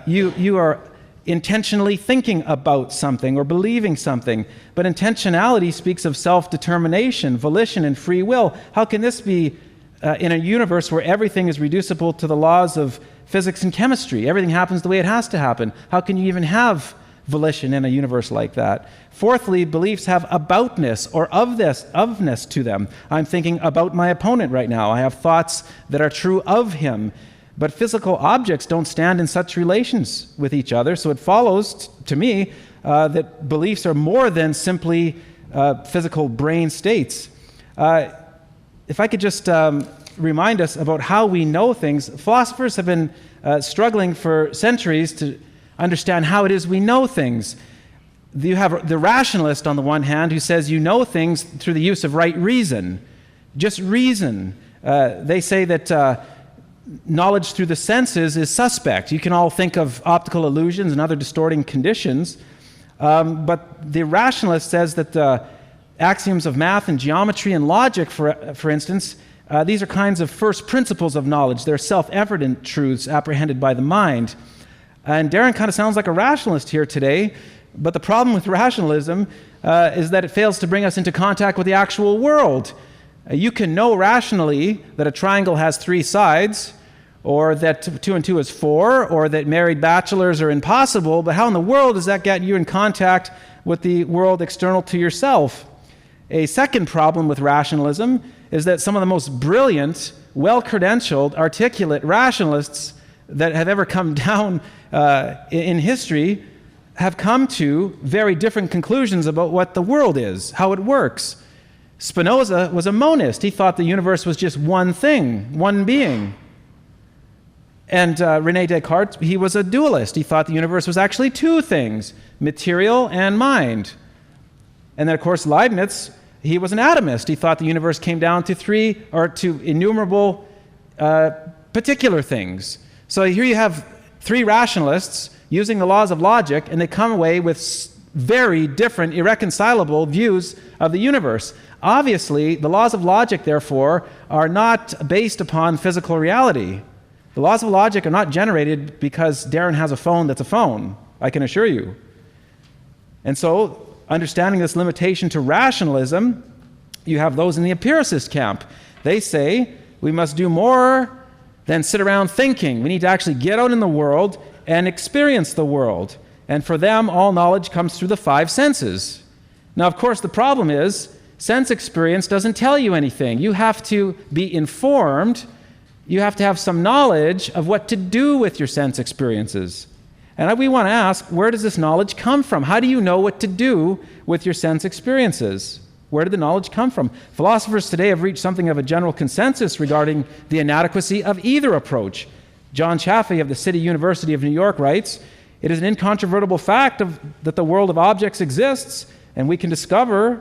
You are intentionally thinking about something or believing something. But intentionality speaks of self-determination, volition, and free will. How can this be in a universe where everything is reducible to the laws of physics and chemistry? Everything happens the way it has to happen. How can you even have volition in a universe like that? Fourthly, beliefs have aboutness or ofness to them. I'm thinking about my opponent right now. I have thoughts that are true of him. But physical objects don't stand in such relations with each other, so it follows, to me, that beliefs are more than simply physical brain states. If I could just remind us about how we know things, philosophers have been struggling for centuries to understand how it is we know things. You have the rationalist on the one hand who says you know things through the use of right reason, just reason. They say that knowledge through the senses is suspect. You can all think of optical illusions and other distorting conditions, but the rationalist says that the axioms of math and geometry and logic, for instance, these are kinds of first principles of knowledge. They're self-evident truths apprehended by the mind. And Darren kind of sounds like a rationalist here today, but the problem with rationalism is that it fails to bring us into contact with the actual world. You can know rationally that a triangle has 3 sides, or that 2 and 2 is 4, or that married bachelors are impossible, but how in the world does that get you in contact with the world external to yourself? A second problem with rationalism is that some of the most brilliant, well-credentialed, articulate rationalists that have ever come down in history have come to very different conclusions about what the world is, how it works. Spinoza was a monist. He thought the universe was just one thing, one being. And René Descartes, he was a dualist. He thought the universe was actually two things, material and mind. And then, of course, Leibniz, he was an atomist. He thought the universe came down to innumerable particular things. So here you have three rationalists using the laws of logic, and they come away with very different, irreconcilable views of the universe. Obviously, the laws of logic, therefore, are not based upon physical reality. The laws of logic are not generated because Darren has a phone that's a phone, I can assure you. And so, understanding this limitation to rationalism, you have those in the empiricist camp. They say we must do more than sit around thinking. We need to actually get out in the world and experience the world. And for them, all knowledge comes through the five senses. Now, of course, the problem is sense experience doesn't tell you anything. You have to be informed. You have to have some knowledge of what to do with your sense experiences. And we want to ask, where does this knowledge come from? How do you know what to do with your sense experiences? Where did the knowledge come from? Philosophers today have reached something of a general consensus regarding the inadequacy of either approach. John Chaffee of the City University of New York writes, "It is an incontrovertible fact that the world of objects exists, and we can discover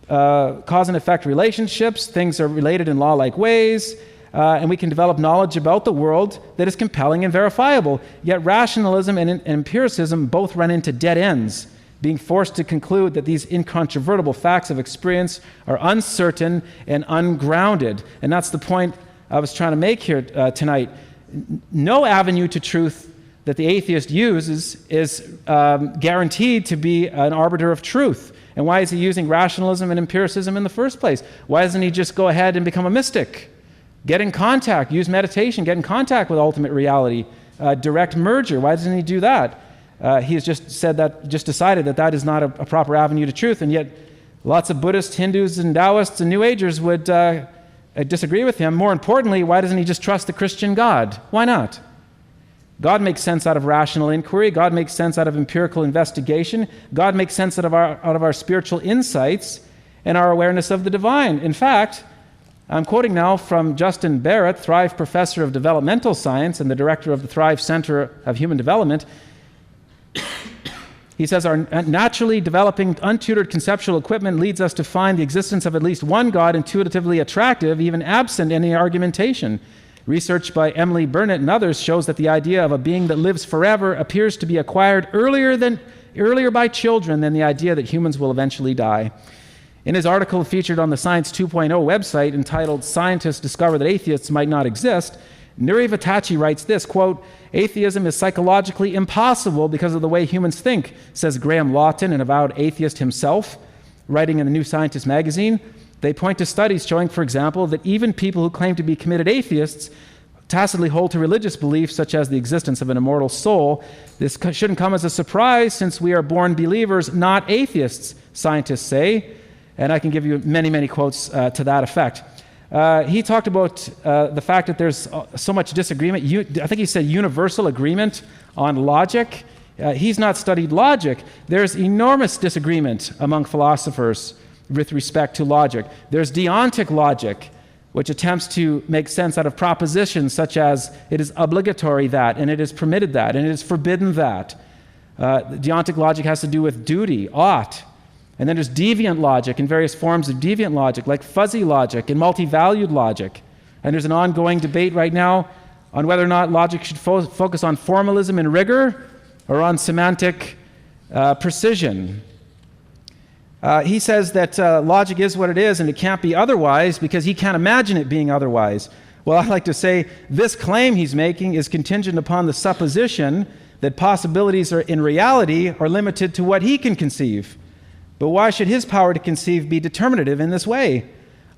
cause and effect relationships, things are related in law-like ways, and we can develop knowledge about the world that is compelling and verifiable. Yet rationalism and empiricism both run into dead ends, being forced to conclude that these incontrovertible facts of experience are uncertain and ungrounded." And that's the point I was trying to make here tonight. No avenue to truth that the atheist uses is guaranteed to be an arbiter of truth. And why is he using rationalism and empiricism in the first place? Why doesn't he just go ahead and become a mystic? Get in contact, use meditation, get in contact with ultimate reality, direct merger. Why doesn't he do that? He has just decided that that is not a proper avenue to truth, and yet lots of Buddhists, Hindus, and Taoists and New Agers would disagree with him. More importantly, why doesn't he just trust the Christian God? Why not? God makes sense out of rational inquiry. God makes sense out of empirical investigation. God makes sense out of our spiritual insights and our awareness of the divine. In fact, I'm quoting now from Justin Barrett, Thrive Professor of Developmental Science and the Director of the Thrive Center of Human Development. He says, "Our naturally developing, untutored conceptual equipment leads us to find the existence of at least one God intuitively attractive, even absent any argumentation. Research by Emily Burnett and others shows that the idea of a being that lives forever appears to be acquired earlier by children than the idea that humans will eventually die." In his article featured on the Science 2.0 website entitled "Scientists Discover That Atheists Might Not Exist," Nuri Vatachi writes this, quote, "Atheism is psychologically impossible because of the way humans think," says Graham Lawton, an avowed atheist himself, writing in the New Scientist magazine. They point to studies showing, for example, that even people who claim to be committed atheists tacitly hold to religious beliefs such as the existence of an immortal soul. This shouldn't come as a surprise since we are born believers, not atheists, scientists say. And I can give you many, many quotes to that effect. He talked about the fact that there's so much disagreement. I think he said universal agreement on logic. He's not studied logic. There's enormous disagreement among philosophers with respect to logic. There's deontic logic, which attempts to make sense out of propositions such as it is obligatory that, and it is permitted that, and it is forbidden that. Deontic logic has to do with duty, ought. And then there's deviant logic and various forms of deviant logic, like fuzzy logic and multi-valued logic. And there's an ongoing debate right now on whether or not logic should focus on formalism and rigor or on semantic precision. He says that logic is what it is and it can't be otherwise because he can't imagine it being otherwise. Well, I like to say this claim he's making is contingent upon the supposition that possibilities in reality are limited to what he can conceive. But why should his power to conceive be determinative in this way?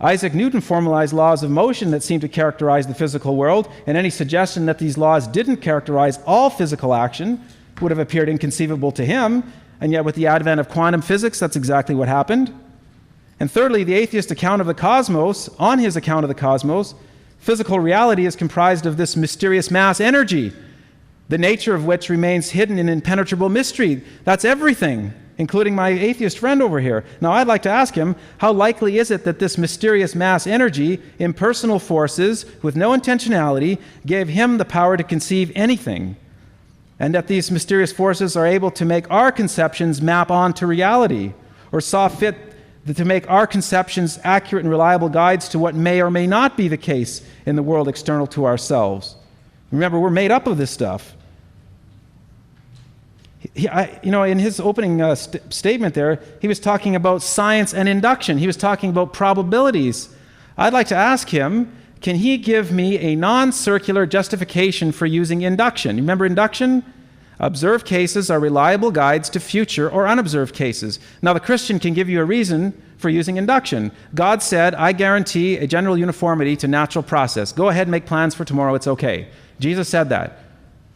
Isaac Newton formalized laws of motion that seem to characterize the physical world, and any suggestion that these laws didn't characterize all physical action would have appeared inconceivable to him, and yet with the advent of quantum physics, that's exactly what happened. And thirdly, the atheist account of the cosmos, on his account of the cosmos, physical reality is comprised of this mysterious mass energy, the nature of which remains hidden in impenetrable mystery. That's everything. including my atheist friend over here. Now, I'd like to ask him, how likely is it that this mysterious mass energy, impersonal forces with no intentionality, gave him the power to conceive anything? And that these mysterious forces are able to make our conceptions map onto reality, or saw fit to make our conceptions accurate and reliable guides to what may or may not be the case in the world external to ourselves. Remember, we're made up of this stuff. In his opening statement there, he was talking about science and induction. He was talking about probabilities. I'd like to ask him, can he give me a non-circular justification for using induction? Remember induction? Observed cases are reliable guides to future or unobserved cases. Now, the Christian can give you a reason for using induction. God said, I guarantee a general uniformity to natural process. Go ahead and make plans for tomorrow, it's okay. Jesus said that.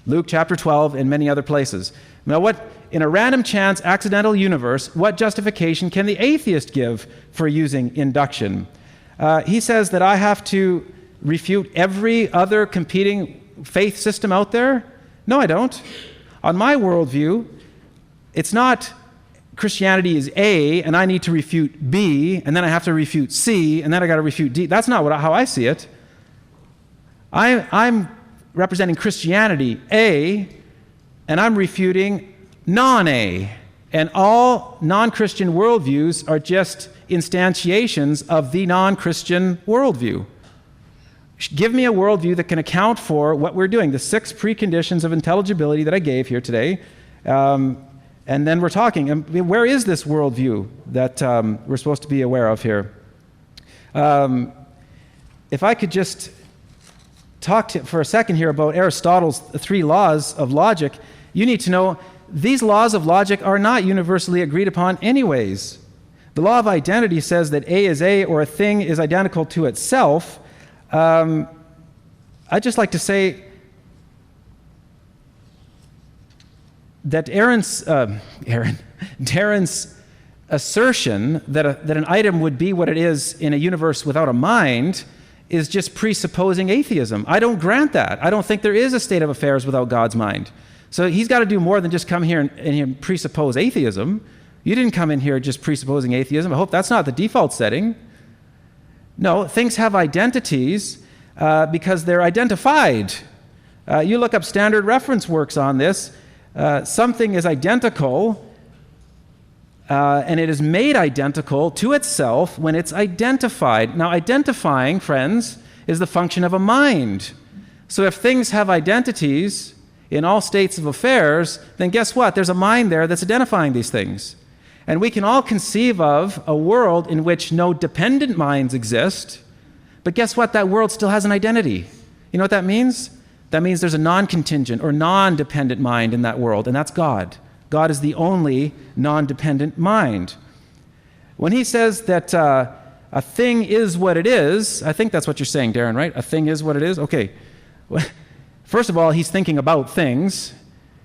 Luke chapter 12 and many other places. Now, in a random chance, accidental universe, what justification can the atheist give for using induction? He says that I have to refute every other competing faith system out there? No, I don't. On my worldview, it's not Christianity is A, and I need to refute B, and then I have to refute C, and then I got to refute D. That's not how I see it. I'm representing Christianity, A, and I'm refuting non-A. And all non-Christian worldviews are just instantiations of the non-Christian worldview. Give me a worldview that can account for what we're doing, the 6 preconditions of intelligibility that I gave here today, and then we're talking. Where is this worldview that we're supposed to be aware of here? If I could just talk for a second here about Aristotle's 3 laws of logic, you need to know these laws of logic are not universally agreed upon anyways. The law of identity says that A is A, or a thing is identical to itself. I'd just like to say that Darren's assertion that an item would be what it is in a universe without a mind is just presupposing atheism. I don't grant that. I don't think there is a state of affairs without God's mind. So he's got to do more than just come here and presuppose atheism. You didn't come in here just presupposing atheism. I hope that's not the default setting. No, things have identities because they're identified. You look up standard reference works on this. Something is identical, and it is made identical to itself when it's identified. Now, identifying, friends, is the function of a mind. So if things have identities in all states of affairs, then guess what? There's a mind there that's identifying these things. And we can all conceive of a world in which no dependent minds exist, but guess what? That world still has an identity. You know what that means? That means there's a non-contingent or non-dependent mind in that world, and that's God. God is the only non-dependent mind. When he says that a thing is what it is, I think that's what you're saying, Darren, right? A thing is what it is? Okay. First of all, he's thinking about things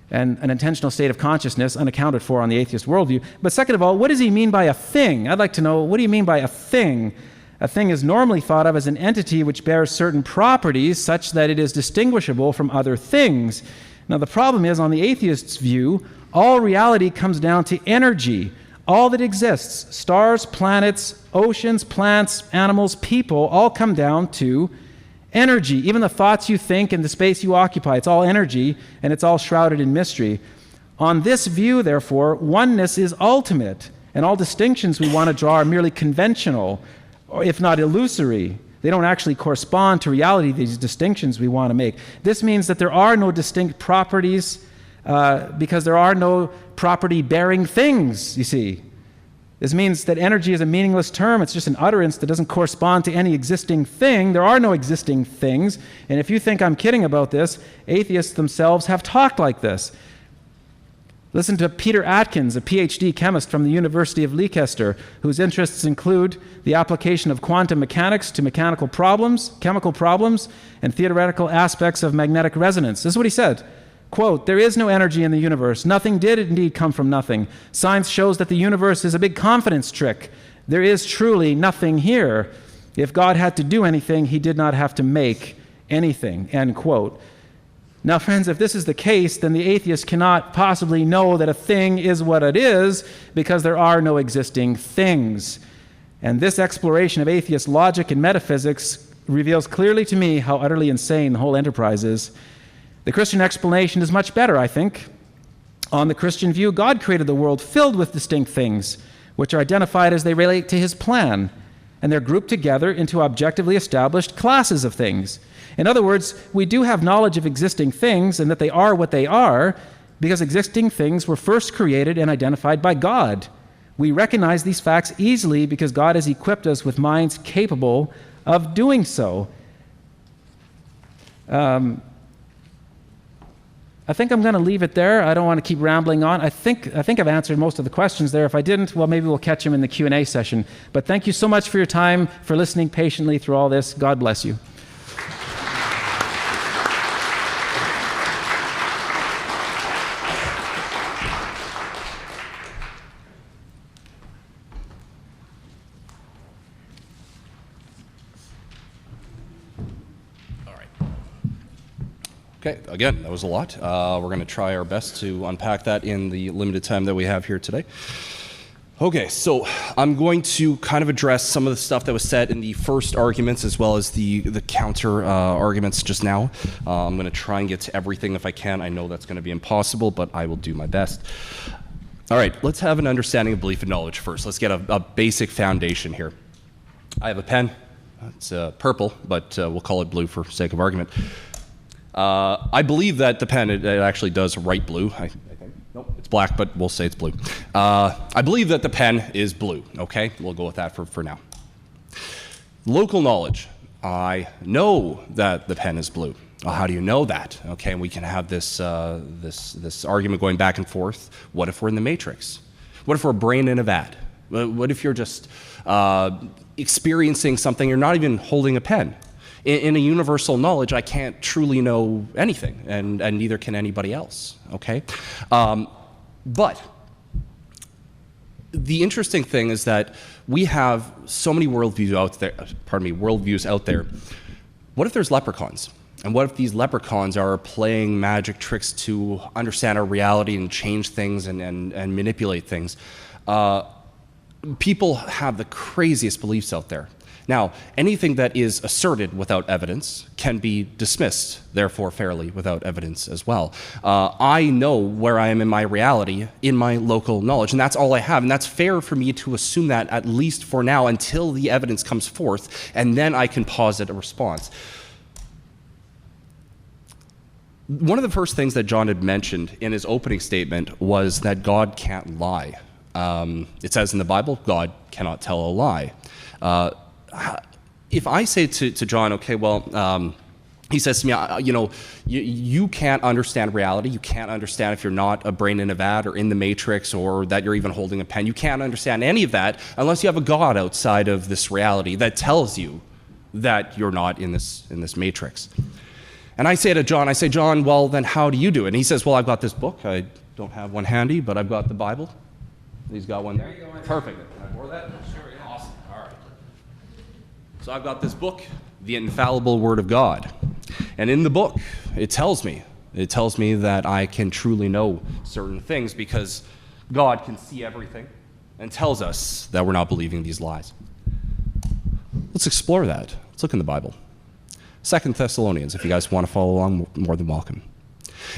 and an intentional state of consciousness unaccounted for on the atheist worldview. But second of all, what does he mean by a thing? I'd like to know, what do you mean by a thing? A thing is normally thought of as an entity which bears certain properties such that it is distinguishable from other things. Now, the problem is, on the atheist's view, all reality comes down to energy. All that exists, stars, planets, oceans, plants, animals, people, all come down to energy. Even the thoughts you think and the space you occupy, it's all energy, and it's all shrouded in mystery. On this view, therefore, oneness is ultimate, and all distinctions we want to draw are merely conventional, or if not illusory. They don't actually correspond to reality, these distinctions we want to make. This means that there are no distinct properties because there are no property-bearing things, you see. This means that energy is a meaningless term. It's just an utterance that doesn't correspond to any existing thing. There are no existing things. And if you think I'm kidding about this, atheists themselves have talked like this. Listen to Peter Atkins, a PhD chemist from the University of Leicester, whose interests include the application of quantum mechanics to mechanical problems, chemical problems, and theoretical aspects of magnetic resonance. This is what he said. Quote, "There is no energy in the universe. Nothing did indeed come from nothing. Science shows that the universe is a big confidence trick. There is truly nothing here. If God had to do anything, he did not have to make anything." End quote. Now, friends, if this is the case, then the atheist cannot possibly know that a thing is what it is because there are no existing things. And this exploration of atheist logic and metaphysics reveals clearly to me how utterly insane the whole enterprise is. The Christian explanation is much better, I think. On the Christian view, God created the world filled with distinct things, which are identified as they relate to his plan, and they're grouped together into objectively established classes of things. In other words, we do have knowledge of existing things and that they are what they are because existing things were first created and identified by God. We recognize these facts easily because God has equipped us with minds capable of doing so. I think I'm going to leave it there. I don't want to keep rambling on. I think I've answered most of the questions there. If I didn't, well, maybe we'll catch them in the Q&A session. But thank you so much for your time, for listening patiently through all this. God bless you.
Okay, again, that was a lot. We're going to try our best to unpack that in the limited time that we have here today. Okay, so I'm going to kind of address some of the stuff that was said in the first arguments as well as the counter arguments just now. I'm going to try and get to everything if I can. I know that's going to be impossible, but I will do my best. All right, let's have an understanding of belief and knowledge first. Let's get a basic foundation here. I have a pen. It's purple, but we'll call it blue for sake of argument. I believe that the pen, it actually does write blue. I think. Nope, it's black, but we'll say it's blue. I believe that the pen is blue, okay? We'll go with that for now. Local knowledge. I know that the pen is blue. Well, how do you know that? Okay, and we can have this argument going back and forth. What if we're in the Matrix? What if we're a brain in a vat? What if you're just experiencing something, you're not even holding a pen? In a universal knowledge, I can't truly know anything, and neither can anybody else, okay? But the interesting thing is that we have so many worldviews out there. What if there's leprechauns? And what if these leprechauns are playing magic tricks to understand our reality and change things and manipulate things? People have the craziest beliefs out there. Now, anything that is asserted without evidence can be dismissed, therefore fairly, without evidence as well. I know where I am in my reality, in my local knowledge, and that's all I have. And that's fair for me to assume that, at least for now, until the evidence comes forth, and then I can posit a response. One of the first things that John had mentioned in his opening statement was that God can't lie. It says in the Bible, God cannot tell a lie. If I say to John, okay, well, he says to me, you can't understand reality. You can't understand if you're not a brain in a vat or in the Matrix or that you're even holding a pen. You can't understand any of that unless you have a God outside of this reality that tells you that you're not in this Matrix. And I say to John, John, well, then how do you do it? And he says, well, I've got this book. I don't have one handy, but I've got the Bible. He's got one there.
There you go.
Perfect. Can I borrow that? Sure, yeah. Awesome. All right. So I've got this book, The Infallible Word of God. And in the book, it tells me that I can truly know certain things because God can see everything and tells us that we're not believing these lies. Let's explore that. Let's look in the Bible. 2 Thessalonians, if you guys want to follow along, more than welcome.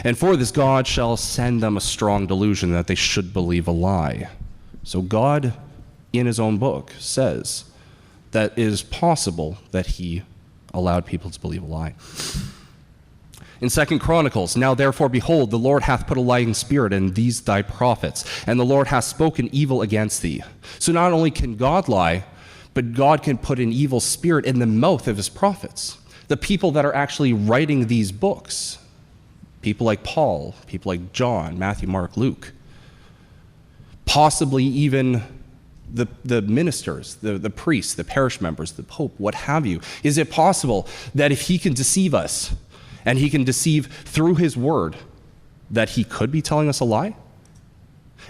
And for this, God shall send them a strong delusion that they should believe a lie. So God, in his own book, says that it is possible that he allowed people to believe a lie. In 2 Chronicles, now therefore, behold, the Lord hath put a lying spirit in these thy prophets, and the Lord hath spoken evil against thee. So not only can God lie, but God can put an evil spirit in the mouth of his prophets. The people that are actually writing these books, people like Paul, people like John, Matthew, Mark, Luke, possibly even the ministers, the priests, the parish members, the Pope, what have you. Is it possible that if he can deceive us, and he can deceive through his word, that he could be telling us a lie?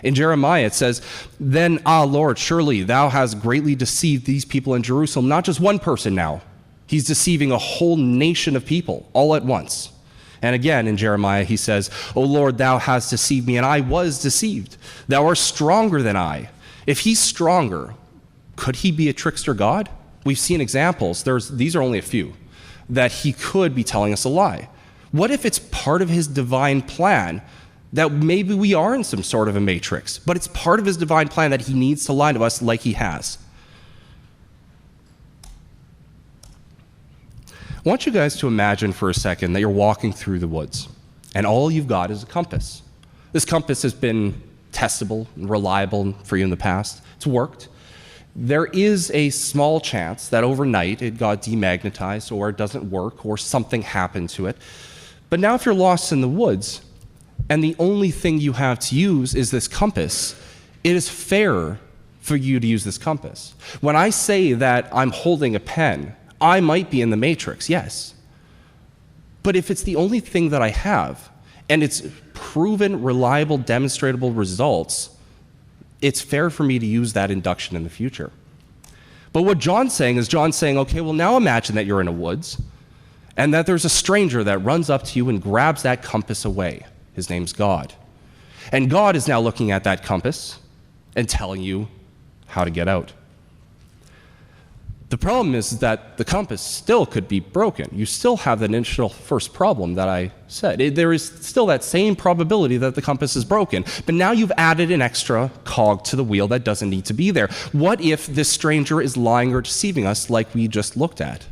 In Jeremiah it says, then, Lord, surely thou hast greatly deceived these people in Jerusalem, not just one person now. He's deceiving a whole nation of people all at once. And again, in Jeremiah, he says, O Lord, thou hast deceived me, and I was deceived. Thou art stronger than I. If he's stronger, could he be a trickster God? We've seen examples, these are only a few, that he could be telling us a lie. What if it's part of his divine plan that maybe we are in some sort of a matrix, but it's part of his divine plan that he needs to lie to us like he has? I want you guys to imagine for a second that you're walking through the woods, and all you've got is a compass. This compass has been testable and reliable for you in the past. It's worked. There is a small chance that overnight it got demagnetized or it doesn't work or something happened to it. But now if you're lost in the woods and the only thing you have to use is this compass, it is fair for you to use this compass. When I say that I'm holding a pen, I might be in the matrix, yes. But if it's the only thing that I have and it's proven, reliable, demonstrable results, it's fair for me to use that induction in the future. But what John's saying, okay, well, now imagine that you're in a woods and that there's a stranger that runs up to you and grabs that compass away. His name's God. And God is now looking at that compass and telling you how to get out. The problem is that the compass still could be broken. You still have that initial first problem that I said. There is still that same probability that the compass is broken, but now you've added an extra cog to the wheel that doesn't need to be there. What if this stranger is lying or deceiving us like we just looked at?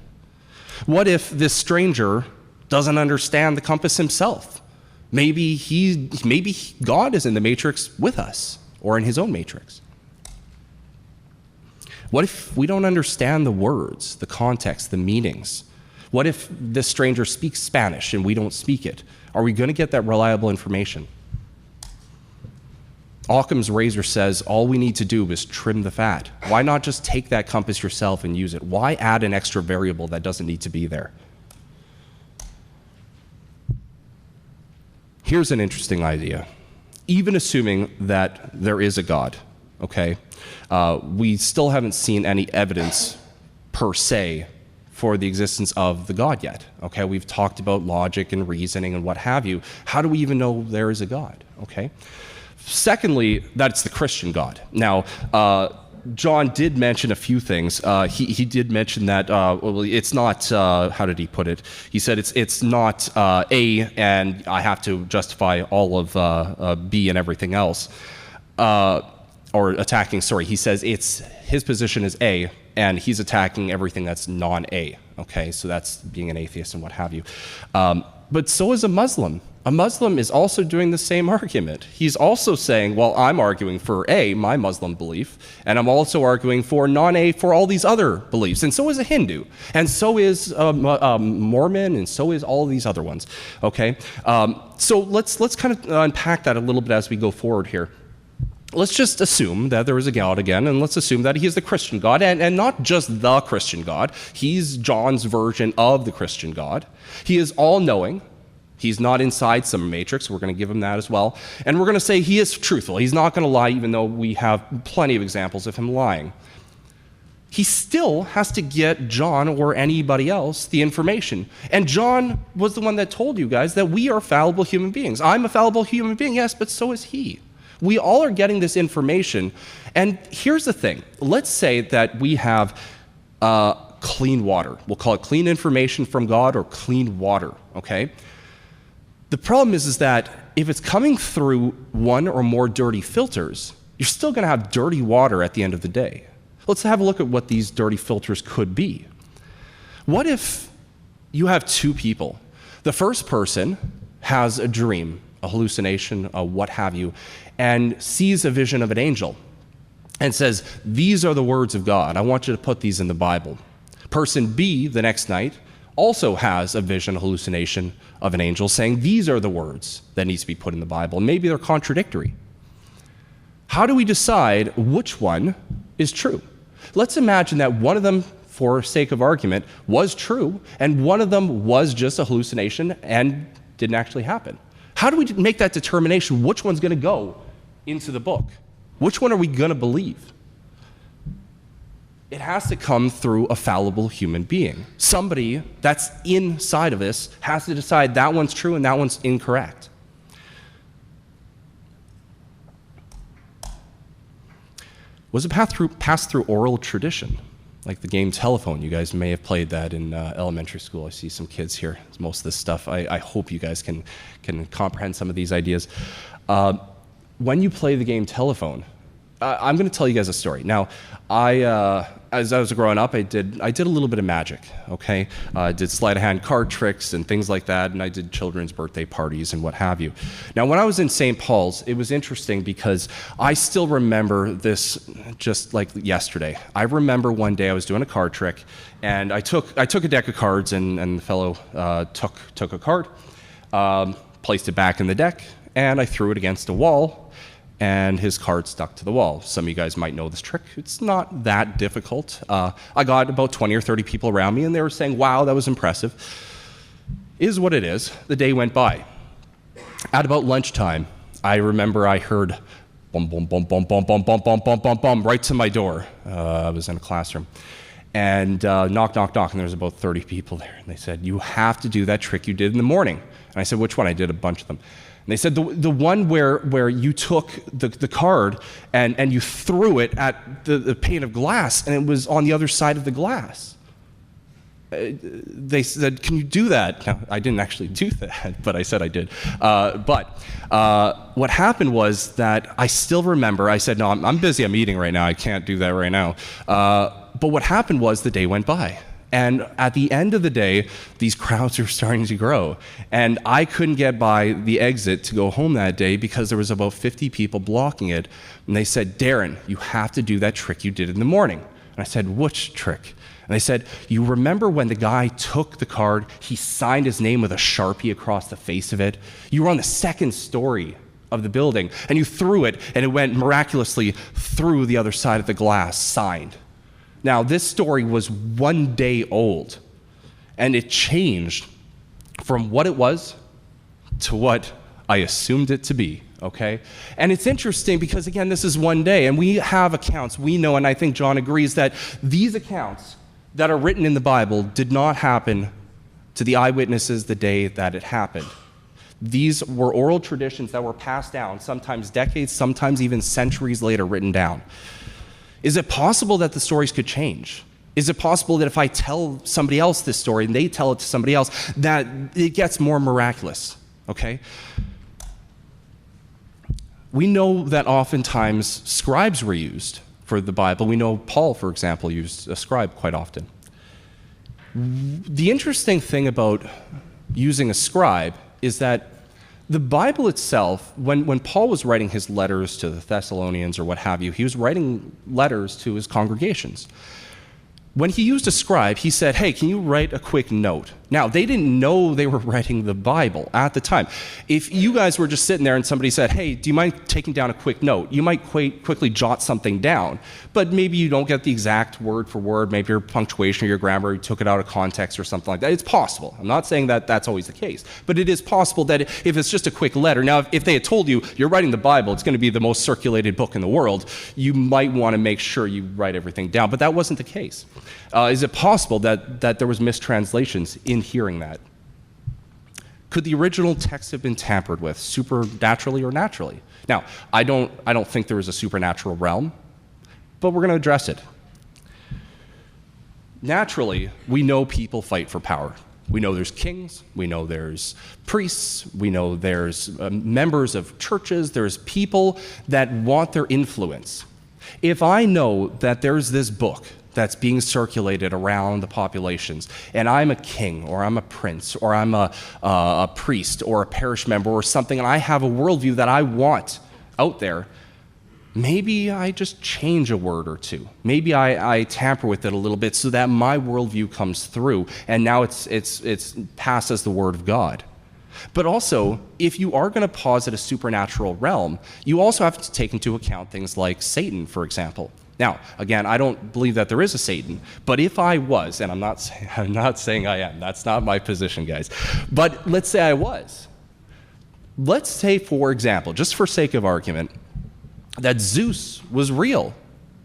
What if this stranger doesn't understand the compass himself? Maybe God is in the matrix with us or in his own matrix. What if we don't understand the words, the context, the meanings? What if this stranger speaks Spanish and we don't speak it? Are we going to get that reliable information? Occam's razor says all we need to do is trim the fat. Why not just take that compass yourself and use it? Why add an extra variable that doesn't need to be there? Here's an interesting idea. Even assuming that there is a God, okay, we still haven't seen any evidence per se for the existence of the God yet. Okay, we've talked about logic and reasoning and what have you. How do we even know there is a God? Okay. Secondly, that it's the Christian God. Now, John did mention a few things. He did mention that well, it's not. How did he put it? He said it's not A, and I have to justify all of B and everything else. Or attacking, sorry, he says his position is A, and he's attacking everything that's non-A, okay? So that's being an atheist and what have you. But so is a Muslim. A Muslim is also doing the same argument. He's also saying, well, I'm arguing for A, my Muslim belief, and I'm also arguing for non-A for all these other beliefs. And so is a Hindu, and so is a Mormon, and so is all these other ones, okay? So let's kind of unpack that a little bit as we go forward here. Let's just assume that there is a God again, and let's assume that he is the Christian God, and not just the Christian God. He's John's version of the Christian God. He is all-knowing. He's not inside some matrix. We're going to give him that as well. And we're going to say he is truthful. He's not going to lie, even though we have plenty of examples of him lying. He still has to get John or anybody else the information. And John was the one that told you guys that we are fallible human beings. I'm a fallible human being, yes, but so is he. We all are getting this information. And here's the thing. Let's say that we have clean water. We'll call it clean information from God or clean water, okay? The problem is that if it's coming through one or more dirty filters, you're still going to have dirty water at the end of the day. Let's have a look at what these dirty filters could be. What if you have two people? The first person has a dream, a hallucination, a what have you, and sees a vision of an angel and says, these are the words of God. I want you to put these in the Bible. Person B, the next night, also has a vision, a hallucination of an angel saying, these are the words that needs to be put in the Bible. And maybe they're contradictory. How do we decide which one is true? Let's imagine that one of them, for sake of argument, was true, and one of them was just a hallucination and didn't actually happen. How do we make that determination? Which one's going to go into the book? Which one are we going to believe? It has to come through a fallible human being. Somebody that's inside of this has to decide that one's true and that one's incorrect. Was it passed through oral tradition? Like the game Telephone. You guys may have played that in elementary school. I see some kids here. Most of this stuff, I hope you guys can comprehend some of these ideas. When you play the game Telephone, I'm going to tell you guys a story. Now, as I was growing up, I did a little bit of magic, okay? I did sleight of hand card tricks and things like that, and I did children's birthday parties and what have you. Now, when I was in St. Paul's, it was interesting because I still remember this just like yesterday. I remember one day I was doing a card trick, and I took a deck of cards, and the fellow took a card, placed it back in the deck, and I threw it against a wall, and his card stuck to the wall. Some of you guys might know this trick. It's not that difficult. I got about 20 or 30 people around me, and they were saying, wow, that was impressive. Is what it is. The day went by. At about lunchtime, I remember I heard bum, bum, bum, bum, bum, bum, bum, bum, bum, bum, bum, right to my door. I was in a classroom. And knock, knock, knock, and there was about 30 people there. And they said, you have to do that trick you did in the morning. And I said, which one? I did a bunch of them. And they said, the one where you took the card and you threw it at the pane of glass, and it was on the other side of the glass. They said, can you do that? Now, I didn't actually do that, but I said I did. But what happened was that I still remember, I said, no, I'm busy, I'm eating right now, I can't do that right now. But what happened was the day went by. And at the end of the day, these crowds are starting to grow. And I couldn't get by the exit to go home that day because there was about 50 people blocking it. And they said, Darren, you have to do that trick you did in the morning. And I said, which trick? And they said, you remember when the guy took the card, he signed his name with a Sharpie across the face of it? You were on the second story of the building, and you threw it, and it went miraculously through the other side of the glass, signed. Now, this story was 1 day old, and it changed from what it was to what I assumed it to be, okay? And it's interesting because, again, this is 1 day, and we have accounts. We know, and I think John agrees, that these accounts that are written in the Bible did not happen to the eyewitnesses the day that it happened. These were oral traditions that were passed down, sometimes decades, sometimes even centuries later, written down. Is it possible that the stories could change? Is it possible that if I tell somebody else this story and they tell it to somebody else, that it gets more miraculous? Okay? We know that oftentimes scribes were used for the Bible. We know Paul, for example, used a scribe quite often. The interesting thing about using a scribe is that the Bible itself, when Paul was writing his letters to the Thessalonians or what have you, he was writing letters to his congregations. When he used a scribe, he said, hey, can you write a quick note? Now, they didn't know they were writing the Bible at the time. If you guys were just sitting there and somebody said, hey, do you mind taking down a quick note? You might quickly jot something down, but maybe you don't get the exact word for word, maybe your punctuation or your grammar, you took it out of context or something like that. It's possible. I'm not saying that that's always the case, but it is possible that if it's just a quick letter, now if they had told you you're writing the Bible, it's going to be the most circulated book in the world, you might want to make sure you write everything down, but that wasn't the case. Is it possible that there was mistranslations in hearing that? Could the original text have been tampered with supernaturally or naturally? Now, I don't think there is a supernatural realm, but we're going to address it. Naturally, we know people fight for power. We know there's kings, we know there's priests, we know there's members of churches, there's people that want their influence. If I know that there's this book that's being circulated around the populations, and I'm a king, or I'm a prince, or I'm a priest, or a parish member, or something, and I have a worldview that I want out there, maybe I just change a word or two. Maybe I tamper with it a little bit so that my worldview comes through, and now it's passed as the word of God. But also, if you are going to posit a supernatural realm, you also have to take into account things like Satan, for example. Now, again, I don't believe that there is a Satan, but if I was, and I'm not saying I am, that's not my position, guys, but let's say I was. Let's say, for example, just for sake of argument, that Zeus was real.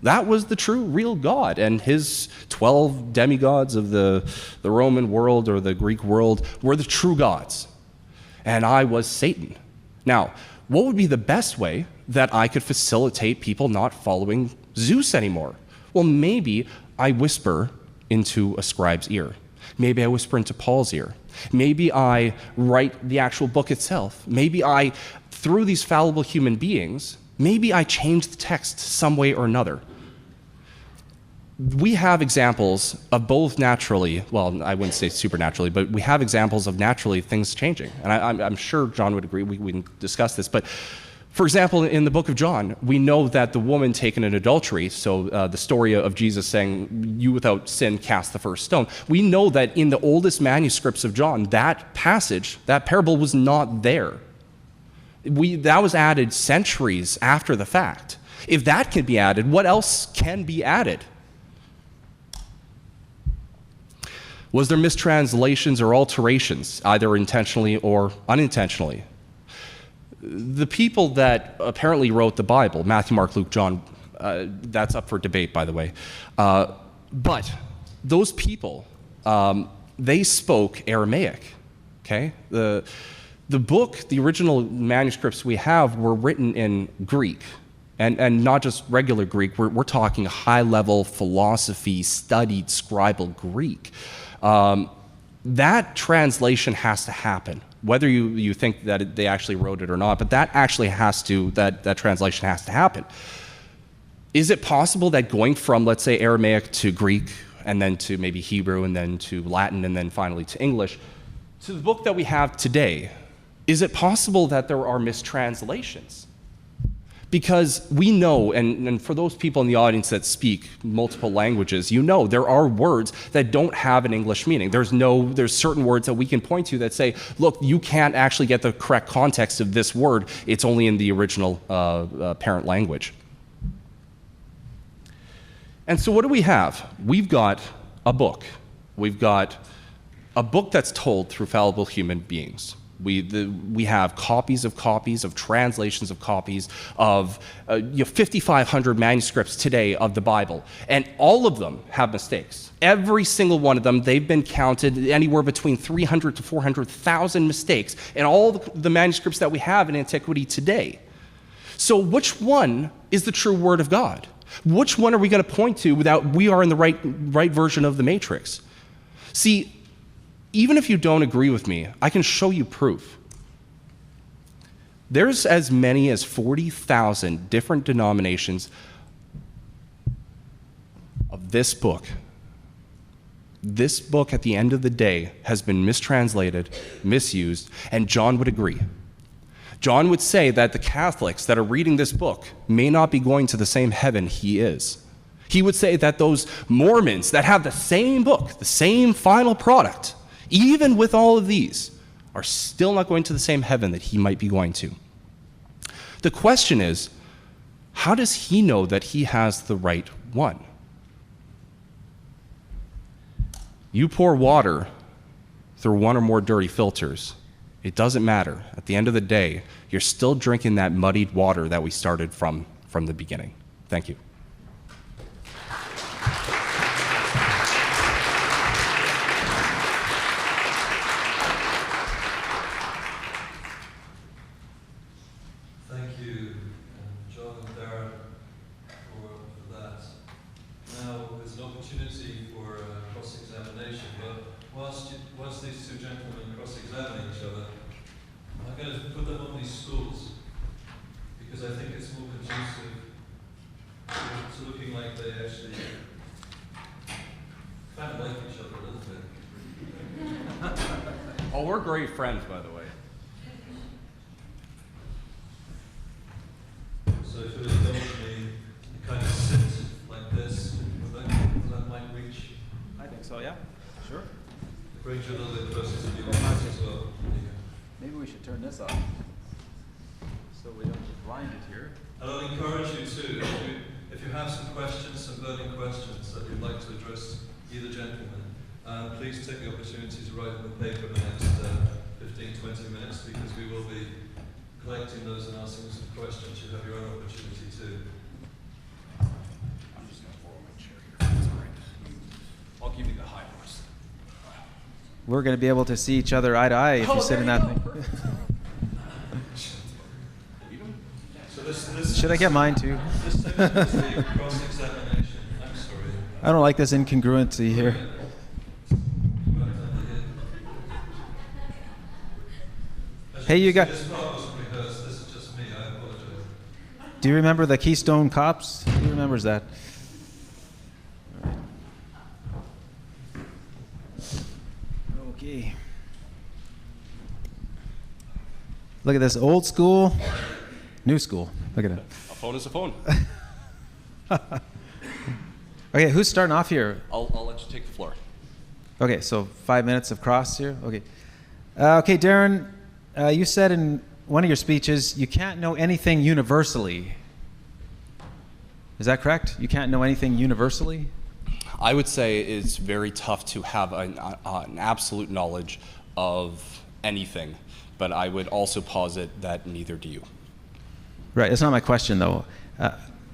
That was the true, real God, and his 12 demigods of the Roman world or the Greek world were the true gods, and I was Satan. Now, what would be the best way that I could facilitate people not following Zeus anymore? Well, maybe I whisper into a scribe's ear. Maybe I whisper into Paul's ear. Maybe I write the actual book itself. Maybe I, through these fallible human beings, maybe I change the text some way or another. We have examples of both naturally, well, I wouldn't say supernaturally, but we have examples of naturally things changing. And I'm sure John would agree, we can discuss this. But for example, in the book of John, we know that the woman taken in adultery, so the story of Jesus saying, you without sin cast the first stone, we know that in the oldest manuscripts of John, that passage, that parable was not there. That was added centuries after the fact. If that can be added, what else can be added? Was there mistranslations or alterations, either intentionally or unintentionally? The people that apparently wrote the Bible, Matthew, Mark, Luke, John, that's up for debate, by the way. But those people, they spoke Aramaic, okay? The book, the original manuscripts we have were written in Greek, and not just regular Greek. We're talking high-level philosophy, studied scribal Greek. That translation has to happen, whether you think that they actually wrote it or not, but that translation has to happen. Is it possible that going from, let's say, Aramaic to Greek, and then to maybe Hebrew, and then to Latin, and then finally to English, to the book that we have today, is it possible that there are mistranslations? Because we know, and for those people in the audience that speak multiple languages, you know there are words that don't have an English meaning. There's certain words that we can point to that say, look, you can't actually get the correct context of this word. It's only in the original parent language. And so what do we have? We've got a book. We've got a book that's told through fallible human beings. We have copies of translations of copies of 5,500 manuscripts today of the Bible, and all of them have mistakes. Every single one of them, they've been counted anywhere between 300 to 400,000 mistakes in all the manuscripts that we have in antiquity today. So which one is the true Word of God? Which one are we going to point to that we are in the right version of the Matrix? See, even if you don't agree with me, I can show you proof. There's as many as 40,000 different denominations of this book. This book, at the end of the day, has been mistranslated, misused, and John would agree. John would say that the Catholics that are reading this book may not be going to the same heaven he is. He would say that those Mormons that have the same book, the same final product, even with all of these, are still not going to the same heaven that he might be going to. The question is, how does he know that he has the right one? You pour water through one or more dirty filters. It doesn't matter. At the end of the day, you're still drinking that muddied water that we started from the beginning. Thank you.
Thank you, John and Darren, for that. Now, there's an opportunity for cross-examination, but whilst these two gentlemen cross-examine each other, I'm going to put them on these stools, because I think it's more conducive to looking like they actually kind of like each other a little bit.
Oh, we're great friends, by the way.
So if you'll indulge me, you kind of sit like this, that might reach.
I think so, yeah. Sure.
It brings you a little bit closer to the audience as well.
Maybe we should turn this off so we don't get blinded here.
And I'll encourage you too, if you have some questions, some burning questions that you'd like to address either gentleman, please take the opportunity to write on the paper in the next 15-20 minutes, because we will be collecting those and asking some questions. You have your own opportunity too.
we're going to be able to see each other eye to eye if you sit in that thing. Should I get mine too?
This section is the cross-examination. I'm sorry.
I don't like this incongruency here. Hey, you got.
This part wasn't rehearsed. This is just me. I apologize.
Do you remember the Keystone Cops? Who remembers that? Okay. Look at this, old school, new school. Look at it.
A phone is a phone.
Okay, who's starting off here?
I'll let you take the floor.
Okay, so 5 minutes of cross here. Okay. Okay, Darren, you said in one of your speeches, you can't know anything universally. Is that correct? You can't know anything universally?
I would say it's very tough to have an absolute knowledge of anything, but I would also posit that neither do you.
Right, that's not my question though.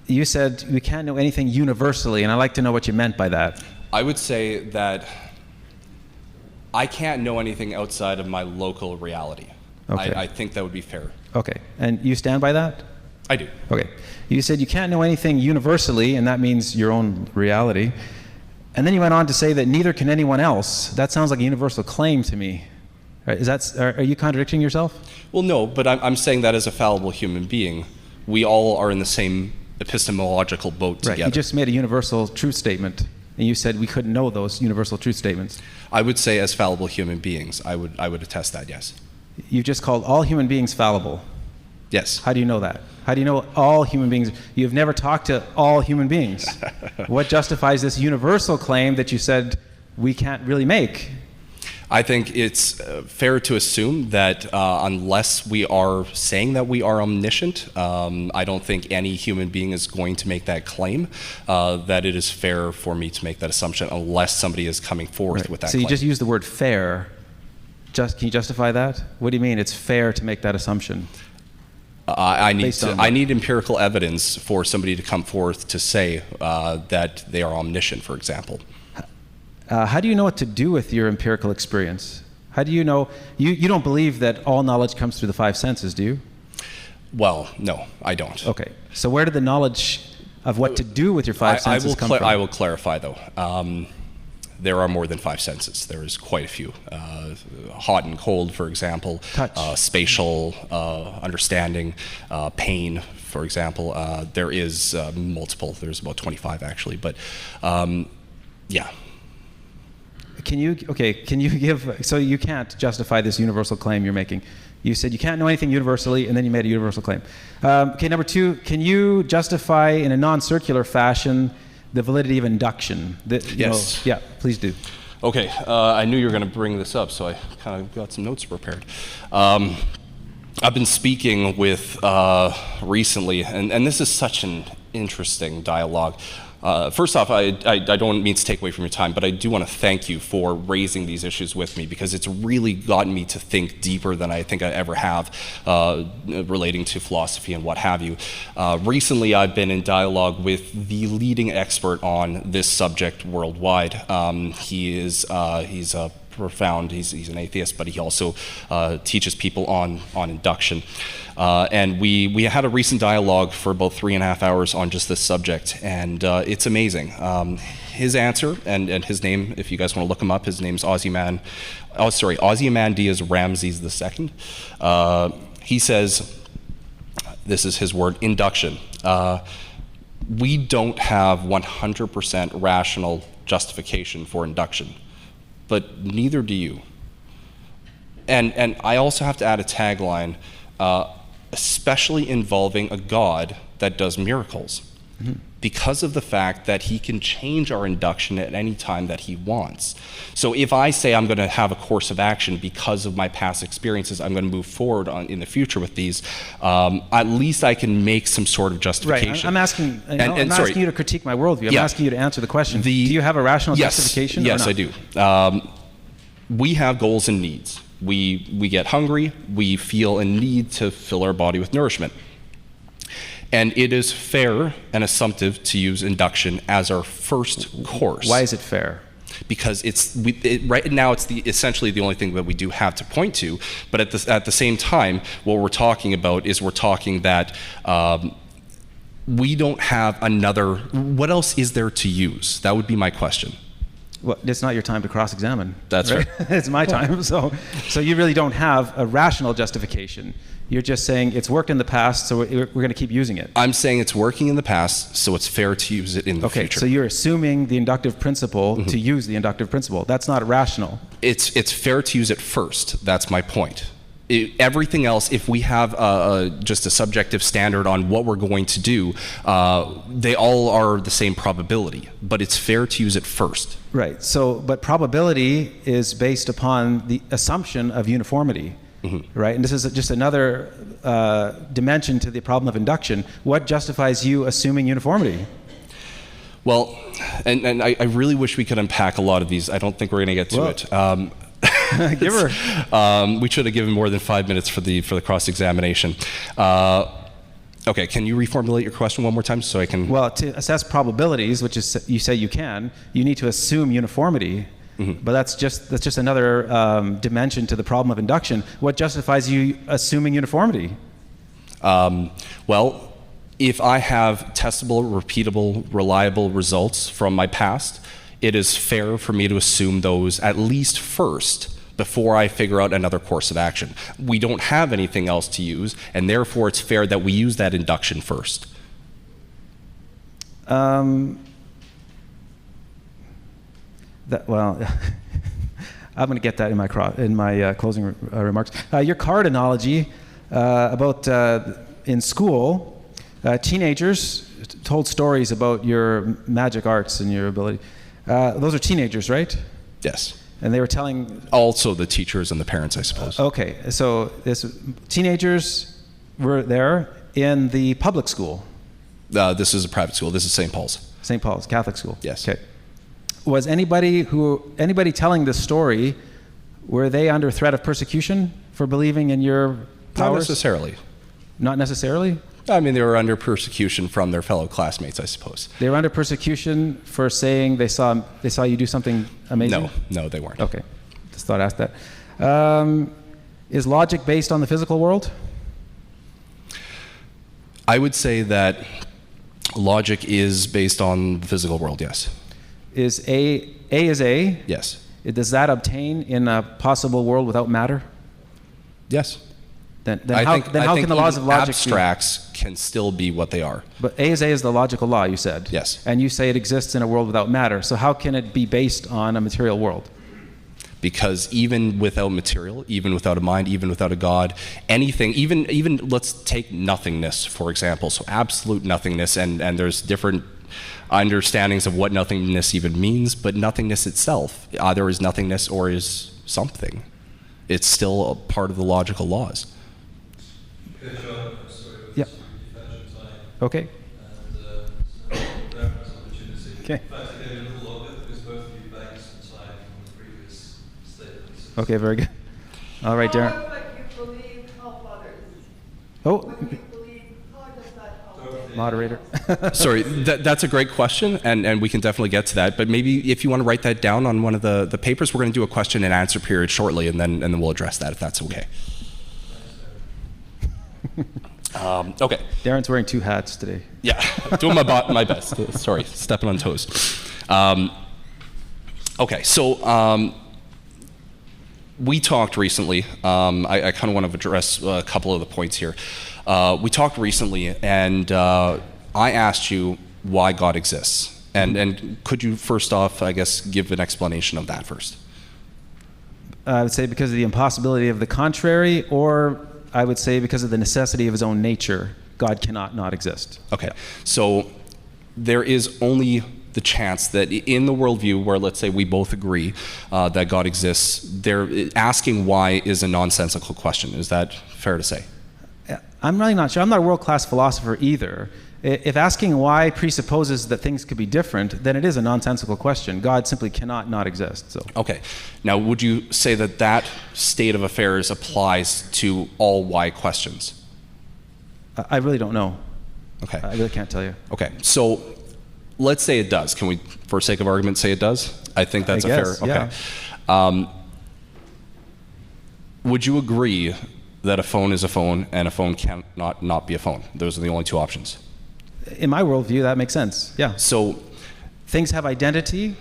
You said we can't know anything universally, and I'd like to know what you meant by that.
I would say that I can't know anything outside of my local reality.
Okay.
I think that would be fair.
Okay, and you stand by that?
I do.
Okay. You said you can't know anything universally, and that means your own reality. And then you went on to say that neither can anyone else. That sounds like a universal claim to me. Are you contradicting yourself?
Well, no, but I'm saying that as a fallible human being, we all are in the same epistemological boat together.
Right. You just made a universal truth statement, and you said we couldn't know those universal truth statements.
I would say as fallible human beings, I would attest that, yes.
You just called all human beings fallible.
Yes.
How do you know that? How do you know all human beings? You've never talked to all human beings. What justifies this universal claim that you said we can't really make?
I think it's fair to assume that unless we are saying that we are omniscient, I don't think any human being is going to make that claim, that it is fair for me to make that assumption unless somebody is coming forth with that
claim. So you just used the word fair. Can you justify that? What do you mean it's fair to make that assumption?
I need empirical evidence for somebody to come forth to say that they are omniscient, for example.
How do you know what to do with your empirical experience? How do you know? You don't believe that all knowledge comes through the five senses, do you?
Well, no, I don't.
Okay. So where did the knowledge of what to do with your five senses come from?
I will clarify, though. There are more than five senses. There is quite a few. Hot and cold, for example.
Touch.
Spatial understanding, pain, for example. There is multiple. There's about 25, actually. But, yeah.
Can you give, so you can't justify this universal claim you're making. You said you can't know anything universally, and then you made a universal claim. Okay, number two, can you justify in a non-circular fashion the validity of induction?
Yes.
Yeah, please do.
Okay, I knew you were going to bring this up, so I kind of got some notes prepared. I've been speaking with recently, and this is such an interesting dialogue. First off, I don't mean to take away from your time, but I do want to thank you for raising these issues with me, because it's really gotten me to think deeper than I think I ever have relating to philosophy and what have you. Recently, I've been in dialogue with the leading expert on this subject worldwide. He's an atheist, but he also teaches people on induction. And we had a recent dialogue for about 3.5 hours on just this subject, and it's amazing. His answer, and his name, if you guys want to look him up, his name's Ozymandias Ramses II. He says, this is his word, induction. We don't have 100% rational justification for induction, but neither do you. And I also have to add a tagline, especially involving a God that does miracles, because of the fact that he can change our induction at any time that he wants. So if I say I'm going to have a course of action because of my past experiences, I'm going to move forward in the future with these, at least I can make some sort of justification.
Right, I'm asking, asking you to critique my worldview. I'm asking you to answer the question. Do you have a rational justification?
Yes, I do. We have goals and needs. We get hungry, we feel a need to fill our body with nourishment. And it is fair and assumptive to use induction as our first course.
Why is it fair?
because right now it's essentially the only thing that we do have to point to. But at the same time, what we're talking about is we're talking that we don't have another. What else is there to use? That would be my question.
Well, it's not your time to cross-examine.
That's right.
It's my time. So you really don't have a rational justification. You're just saying it's worked in the past, so we're going to keep using it.
I'm saying it's working in the past, so it's fair to use it in the future.
Okay, so you're assuming the inductive principle to use the inductive principle. That's not rational.
It's fair to use it first. That's my point. Everything else, if we have just a subjective standard on what we're going to do, they all are the same probability, but it's fair to use it first.
Right, but probability is based upon the assumption of uniformity, right? And this is just another dimension to the problem of induction. What justifies you assuming uniformity?
Well, and I really wish we could unpack a lot of these. I don't think we're going to get to it.
Give her.
We should have given more than 5 minutes for the cross-examination. Okay, can you reformulate your question one more time so I can?
Well, to assess probabilities, which is you say you can, you need to assume uniformity. But that's just another dimension to the problem of induction. What justifies you assuming uniformity?
Well, if I have testable, repeatable, reliable results from my past, it is fair for me to assume those at least first before I figure out another course of action. We don't have anything else to use, and therefore it's fair that we use that induction first.
I'm going to get that in my closing remarks. Your card analogy about in school, teenagers told stories about your magic arts and your ability. Those are teenagers, right?
Yes.
And they were telling...
Also the teachers and the parents, I suppose.
Okay, so teenagers were there in the public school.
This is a private school. This is St. Paul's.
St. Paul's, Catholic school.
Yes.
Okay. Was anybody telling this story, were they under threat of persecution for believing in your powers?
Not necessarily.
Not necessarily?
I mean, they were under persecution from their fellow classmates, I suppose.
They were under persecution for saying they saw you do something amazing?
No, they weren't.
Okay, just thought I'd ask that. Is logic based on the physical world?
I would say that logic is based on the physical world, yes.
Is A is A?
Yes.
Does that obtain in a possible world without matter?
Yes.
Then how can the laws of logic
abstracts can still be what they are?
But A is the logical law, you said.
Yes.
And you say it exists in a world without matter. So how can it be based on a material world?
Because even without material, even without a mind, even without a God, anything, even let's take nothingness, for example. So absolute nothingness, and there's different understandings of what nothingness even means, but nothingness itself either is nothingness or is something. It's still a part of the logical laws.
Yeah. Okay. Okay. Okay, very good. All right, Darren.
How would you believe help others?
Oh,
What do you believe? How does that help?
moderator.
Sorry, that's a great question, and we can definitely get to that. But maybe if you want to write that down on one of the papers, we're going to do a question and answer period shortly, and then we'll address that if that's okay. Okay.
Darren's wearing two hats today.
Yeah, doing my best. Sorry, stepping on toes. Okay, so we talked recently. I kind of want to address a couple of the points here. We talked recently, and I asked you why God exists. And could you first off, I guess, give an explanation of that first?
I would say because of the impossibility of the contrary, or I would say because of the necessity of his own nature, God cannot not exist.
Okay, so there is only the chance that in the worldview where, let's say, we both agree that God exists, asking why is a nonsensical question. Is that fair to say?
I'm really not sure. I'm not a world-class philosopher either. If asking why presupposes that things could be different, then it is a nonsensical question. God simply cannot not exist. So.
Okay. Now, would you say that state of affairs applies to all why questions?
I really don't know.
Okay.
I really can't tell you.
Okay. So let's say it does. Can we, for sake of argument, say it does? I think that's
I guess,
fair. Okay.
yeah.
Would you agree that a phone is a phone and a phone cannot not be a phone? Those are the only two options.
In my worldview, that makes sense. Yeah.
So
Things have identity.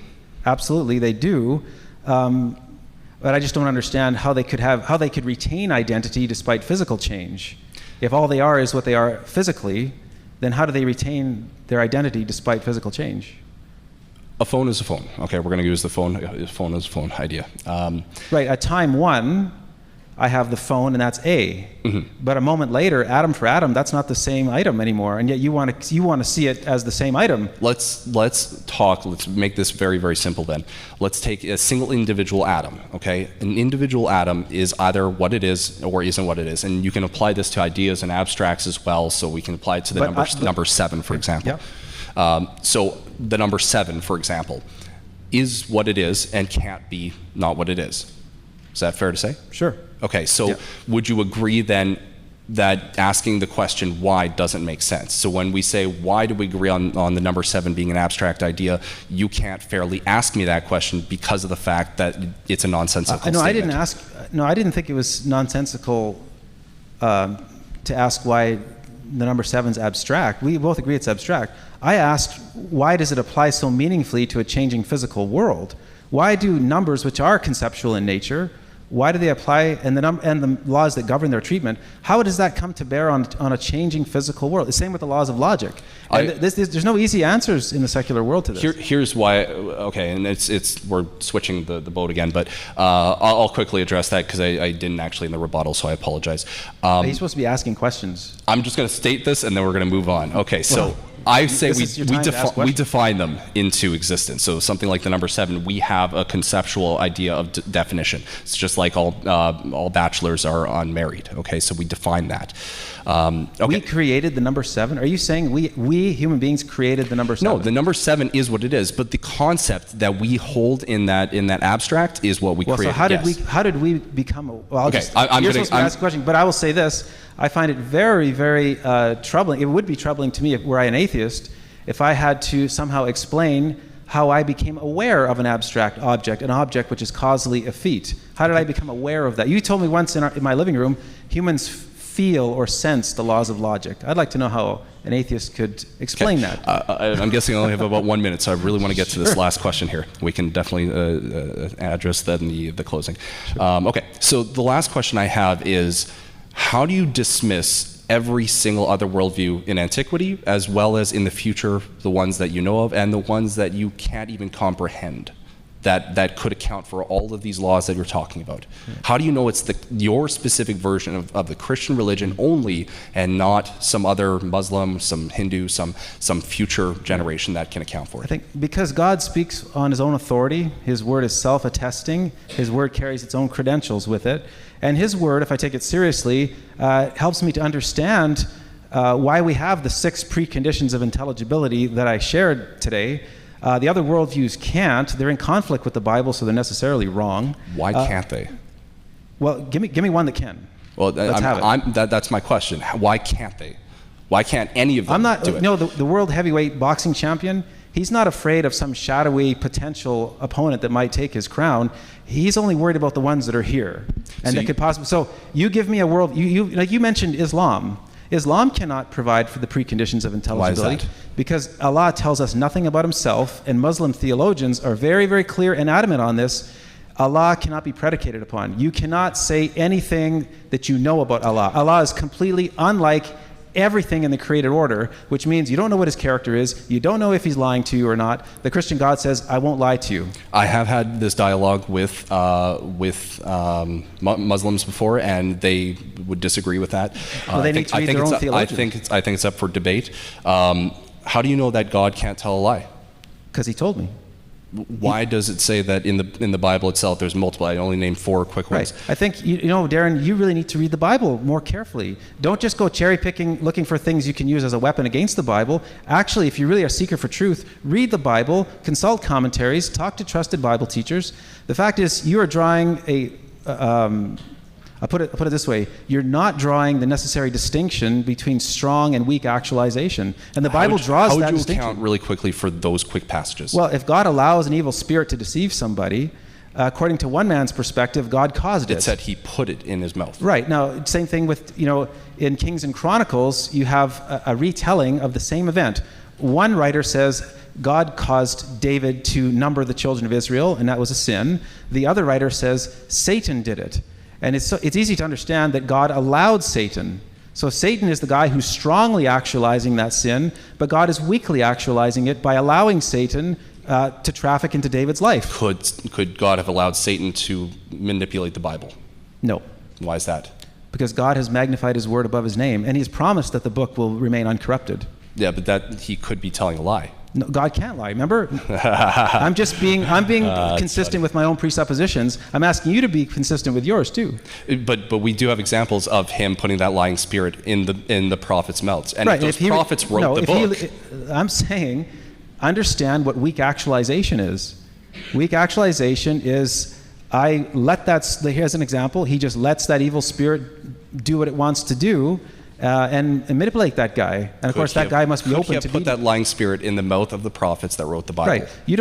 Absolutely, they do. But I just don't understand how they could retain identity despite physical change. If all they are is what they are physically, then how do they retain their identity despite physical change?
a phone is a phone. Okay, we're going to use the phone is a phone idea.
Right, at time one, I have the phone and that's A. Mm-hmm. But a moment later, atom for atom, that's not the same item anymore. And yet you want to see it as the same item.
Let's make this very, very simple then. Let's take a single individual atom, okay? An individual atom is either what it is or isn't what it is. And you can apply this to ideas and abstracts as well, so we can apply it to the number 7, for example.
Yeah.
So the number 7, for example, is what it is and can't be not what it is. Is that fair to say?
Sure.
Okay, so would you agree then that asking the question why doesn't make sense? So when we say why do we agree on the number 7 being an abstract idea, you can't fairly ask me that question because of the fact that it's a nonsensical statement.
I didn't think it was nonsensical to ask why the number 7 is abstract. We both agree it's abstract. I asked why does it apply so meaningfully to a changing physical world? Why do numbers which are conceptual in nature, why do they apply, and the laws that govern their treatment, how does that come to bear on a changing physical world? The same with the laws of logic. There's no easy answers in the secular world to this.
Here's why, okay, and we're switching the boat again, but I'll quickly address that because I didn't actually in the rebuttal, so I apologize.
You're supposed to be asking questions.
I'm just going to state this and then we're going to move on. Okay, so I say we define them into existence. So something like the number 7, we have a conceptual idea of definition. It's just like all bachelors are unmarried. Okay, so we define that. Okay.
We created the number 7. Are you saying we human beings created the number 7?
No, the number 7 is what it is, but the concept that we hold in that abstract is what we created.
So how did we become? Well,
okay,
you're supposed to ask a question, but I will say this. I find it very, very troubling. It would be troubling to me were I an atheist, if I had to somehow explain how I became aware of an abstract object, an object which is causally effete. How did I become aware of that? You told me once in my living room, humans feel or sense the laws of logic. I'd like to know how an atheist could explain that.
I'm guessing I only have about 1 minute, so I really want to get to this last question here. We can definitely address that in the closing. Okay, so the last question I have is, how do you dismiss every single other worldview in antiquity, as well as in the future, the ones that you know of, and the ones that you can't even comprehend, that could account for all of these laws that you're talking about? How do you know it's your specific version of the Christian religion only, and not some other Muslim, some Hindu, some future generation that can account for it?
I think because God speaks on his own authority, his word is self-attesting, his word carries its own credentials with it, and his word, if I take it seriously, helps me to understand why we have the 6 preconditions of intelligibility that I shared today. The other worldviews can't. They're in conflict with the Bible, so they're necessarily wrong.
Why can't they?
Well, give me one that can.
Well, that's my question. Why can't they? Why can't any of them do it?
No, the world heavyweight boxing champion, he's not afraid of some shadowy potential opponent that might take his crown. He's only worried about the ones that are here. And that could possibly... So you give me a world... Like you mentioned Islam. Islam cannot provide for the preconditions of intelligibility.
Why is that?
Because Allah tells us nothing about himself, and Muslim theologians are very, very clear and adamant on this. Allah cannot be predicated upon. You cannot say anything that you know about Allah. Allah is completely unlike everything in the created order, which means you don't know what his character is. You don't know if he's lying to you or not. The Christian God says, I won't lie to you.
I have had this dialogue with Muslims before, and they would disagree with that.
Well, they need to read their own theologians.
I think it's up for debate. How do you know that God can't tell a lie?
Because he told me.
Why does it say that in the Bible itself there's multiple? I only named 4 quick ones.
Right. I think, Darren, you really need to read the Bible more carefully. Don't just go cherry picking, looking for things you can use as a weapon against the Bible. Actually, if you really are a seeker for truth, read the Bible, consult commentaries, talk to trusted Bible teachers. The fact is, you are drawing I'll put it this way. You're not drawing the necessary distinction between strong and weak actualization. And the Bible draws that distinction.
How would you account really quickly for those quick passages?
Well, if God allows an evil spirit to deceive somebody, according to one man's perspective, God caused it.
It said he put it in his mouth.
Right. Now, same thing with, in Kings and Chronicles, you have a retelling of the same event. One writer says God caused David to number the children of Israel, and that was a sin. The other writer says Satan did it. And it's easy to understand that God allowed Satan. So Satan is the guy who's strongly actualizing that sin, but God is weakly actualizing it by allowing Satan to traffic into David's life.
Could God have allowed Satan to manipulate the Bible?
No.
Why is that?
Because God has magnified his word above his name, and he's promised that the book will remain uncorrupted.
Yeah, but that he could be telling a lie.
No, God can't lie, remember? I'm being consistent with my own presuppositions. I'm asking you to be consistent with yours too.
But we do have examples of him putting that lying spirit in the prophets' mouths. And
right,
if those prophets wrote the book.
I'm saying, understand what weak actualization is. Weak actualization is, here's an example, he just lets that evil spirit do what it wants to do, and manipulate that guy. And of course, that guy must be open to
Could he have put that lying spirit in the mouth of the prophets that wrote the Bible?
Right. You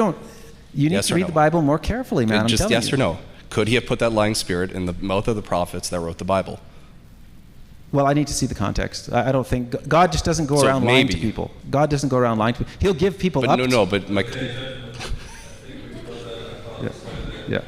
need to read the Bible more carefully, man.
Just yes or no. Could he have put that lying spirit in the mouth of the prophets that wrote the Bible?
Well, I need to see the context. I don't think God just doesn't go around lying to people. God doesn't go around lying to people. He'll give people
but
up.
But my.
Yeah.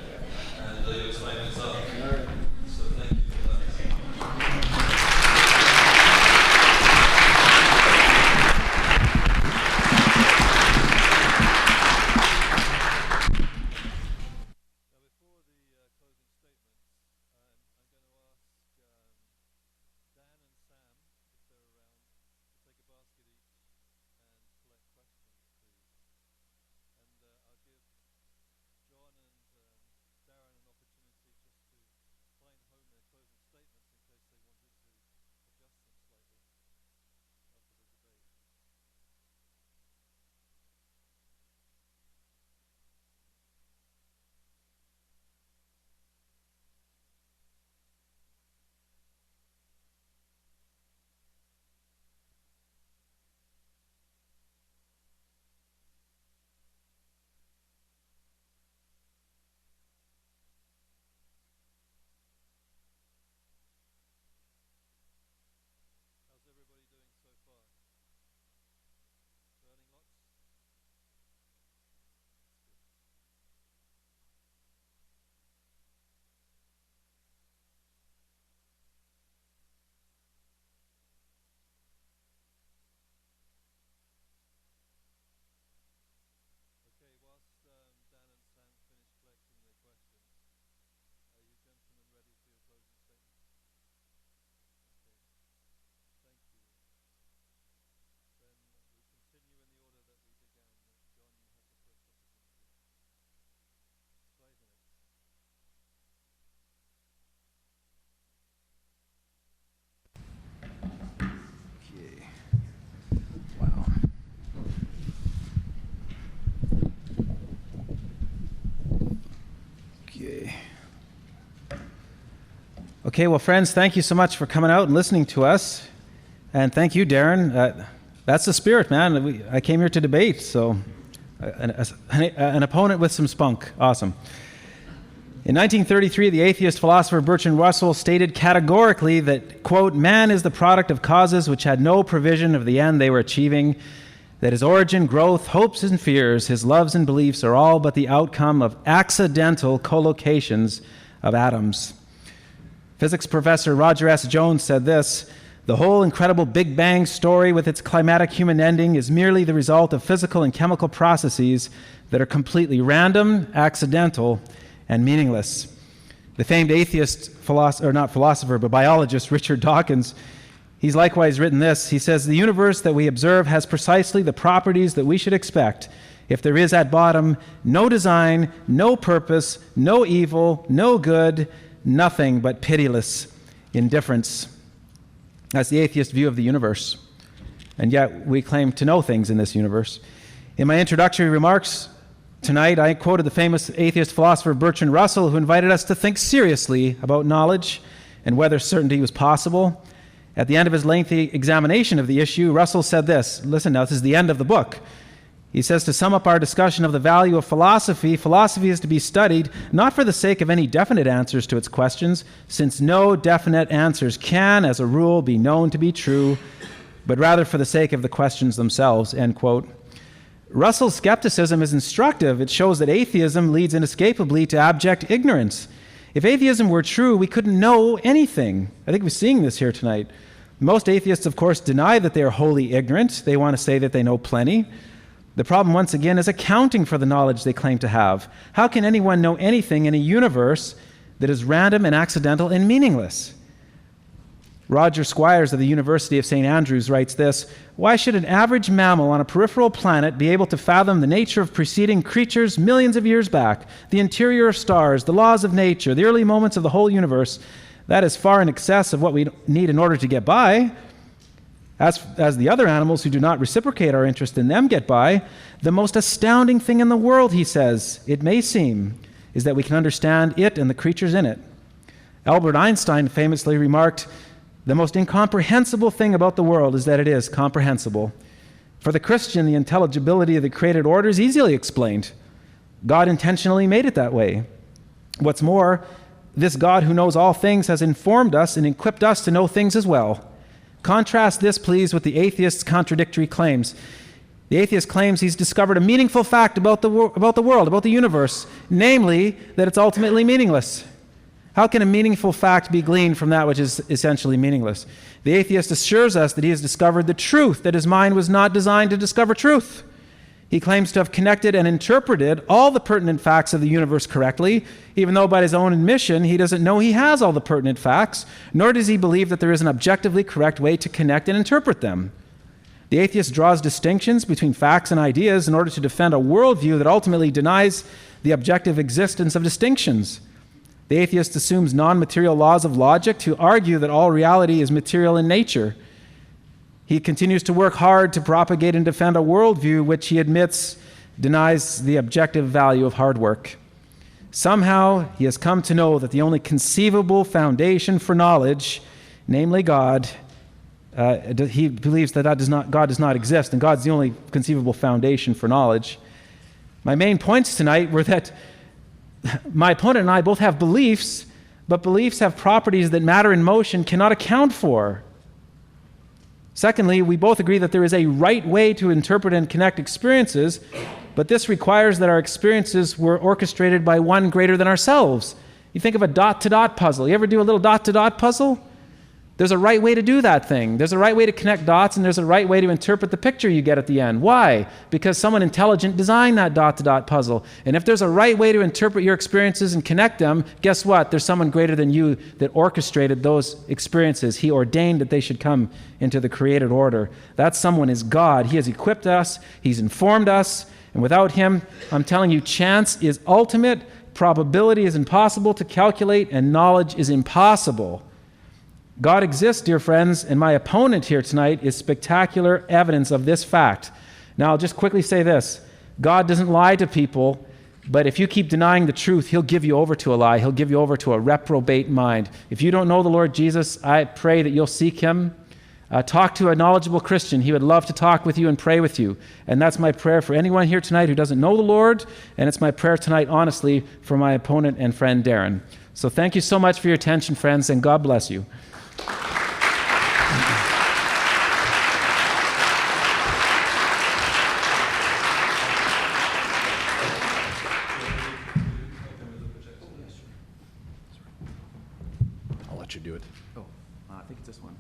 Okay, well, friends, thank you so much for coming out and listening to us. And thank you, Darren. That's the spirit, man. I came here to debate, so an opponent with some spunk. Awesome. In 1933, the atheist philosopher Bertrand Russell stated categorically that, quote, man is the product of causes which had no provision of the end they were achieving, that his origin, growth, hopes and fears, his loves and beliefs are all but the outcome of accidental collocations of atoms. Physics professor Roger S. Jones said this: the whole incredible Big Bang story with its climatic human ending is merely the result of physical and chemical processes that are completely random, accidental, and meaningless. The famed atheist biologist Richard Dawkins, he's likewise written this. He says, the universe that we observe has precisely the properties that we should expect if there is at bottom no design, no purpose, no evil, no good, nothing but pitiless indifference. That's the atheist view of the universe. And yet we claim to know things in this universe. In my introductory remarks tonight, I quoted the famous atheist philosopher Bertrand Russell, who invited us to think seriously about knowledge and whether certainty was possible. At the end of his lengthy examination of the issue, Russell said this. Listen now, this is the end of the book. He says, to sum up our discussion of the value of philosophy, philosophy is to be studied not for the sake of any definite answers to its questions, since no definite answers can, as a rule, be known to be true, but rather for the sake of the questions themselves, end quote. Russell's skepticism is instructive. It shows that atheism leads inescapably to abject ignorance. If atheism were true, we couldn't know anything. I think we're seeing this here tonight. Most atheists, of course, deny that they are wholly ignorant. They want to say that they know plenty. The problem, once again, is accounting for the knowledge they claim to have. How can anyone know anything in a universe that is random and accidental and meaningless? Roger Squires of the University of St. Andrews writes this, why should an average mammal on a peripheral planet be able to fathom the nature of preceding creatures millions of years back, the interior of stars, the laws of nature, the early moments of the whole universe? That is far in excess of what we need in order to get by. As the other animals who do not reciprocate our interest in them get by, the most astounding thing in the world, he says, it may seem, is that we can understand it and the creatures in it. Albert Einstein famously remarked, the most incomprehensible thing about the world is that it is comprehensible. For the Christian, the intelligibility of the created order is easily explained. God intentionally made it that way. What's more, this God who knows all things has informed us and equipped us to know things as well. Contrast this, please, with the atheist's contradictory claims. The atheist claims he's discovered a meaningful fact about the world, about the universe, namely, that it's ultimately meaningless. How can a meaningful fact be gleaned from that which is essentially meaningless? The atheist assures us that he has discovered the truth, that his mind was not designed to discover truth. He claims to have connected and interpreted all the pertinent facts of the universe correctly, even though by his own admission he doesn't know he has all the pertinent facts, nor does he believe that there is an objectively correct way to connect and interpret them. The atheist draws distinctions between facts and ideas in order to defend a worldview that ultimately denies the objective existence of distinctions. The atheist assumes non-material laws of logic to argue that all reality is material in nature. He continues to work hard to propagate and defend a worldview which he admits denies the objective value of hard work. Somehow, he has come to know that the only conceivable foundation for knowledge, namely God, he believes that God does not exist, and God's the only conceivable foundation for knowledge. My main points tonight were that my opponent and I both have beliefs, but beliefs have properties that matter in motion cannot account for. Secondly, we both agree that there is a right way to interpret and connect experiences, but this requires that our experiences were orchestrated by one greater than ourselves. You think of a dot-to-dot puzzle. You ever do a little dot-to-dot puzzle? There's a right way to do that thing. There's a right way to connect dots, and there's a right way to interpret the picture you get at the end. Why? Because someone intelligent designed that dot-to-dot puzzle. And if there's a right way to interpret your experiences and connect them, guess what? There's someone greater than you that orchestrated those experiences. He ordained that they should come into the created order. That someone is God. He has equipped us. He's informed us. And without him, I'm telling you, chance is ultimate, probability is impossible to calculate, and knowledge is impossible. God exists, dear friends, and my opponent here tonight is spectacular evidence of this fact. Now, I'll just quickly say this. God doesn't lie to people, but if you keep denying the truth, he'll give you over to a lie. He'll give you over to a reprobate mind. If you don't know the Lord Jesus, I pray that you'll seek him. Talk to a knowledgeable Christian. He would love to talk with you and pray with you. And that's my prayer for anyone here tonight who doesn't know the Lord, and it's my prayer tonight, honestly, for my opponent and friend, Darren. So thank you so much for your attention, friends, and God bless you.
I'll let you do it.
Oh, I think it's this one.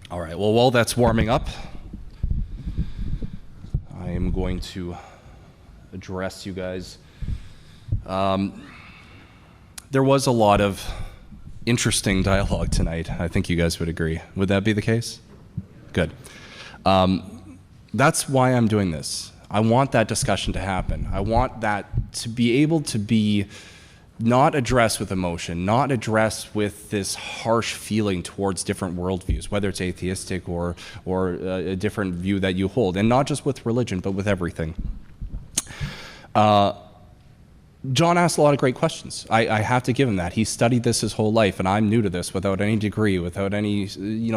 All right, well, while that's warming up, I am going to address you guys. There was a lot of interesting dialogue tonight. I think you guys would agree. Would that be the case? Good. That's why I'm doing this. I want that discussion to happen. I want that to be able to be not addressed with emotion, not addressed with this harsh feeling towards different worldviews, whether it's atheistic or a different view that you hold, and not just with religion, but with everything. John asked a lot of great questions. I have to give him that. He studied this his whole life, and I'm new to this without any degree, without any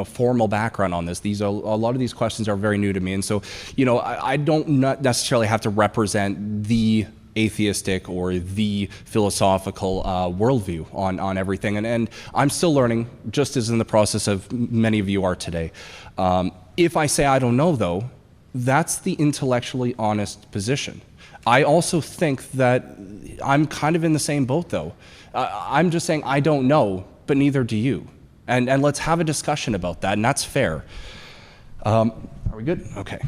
formal background on this. A lot of these questions are very new to me, and so I don't not necessarily have to represent the atheistic or the philosophical worldview on everything, and I'm still learning, just as in the process of many of you are today. If I say I don't know, though, that's the intellectually honest position. I also think that I'm kind of in the same boat, though. I'm just saying I don't know, but neither do you. And let's have a discussion about that, and that's fair. Are we good? Okay.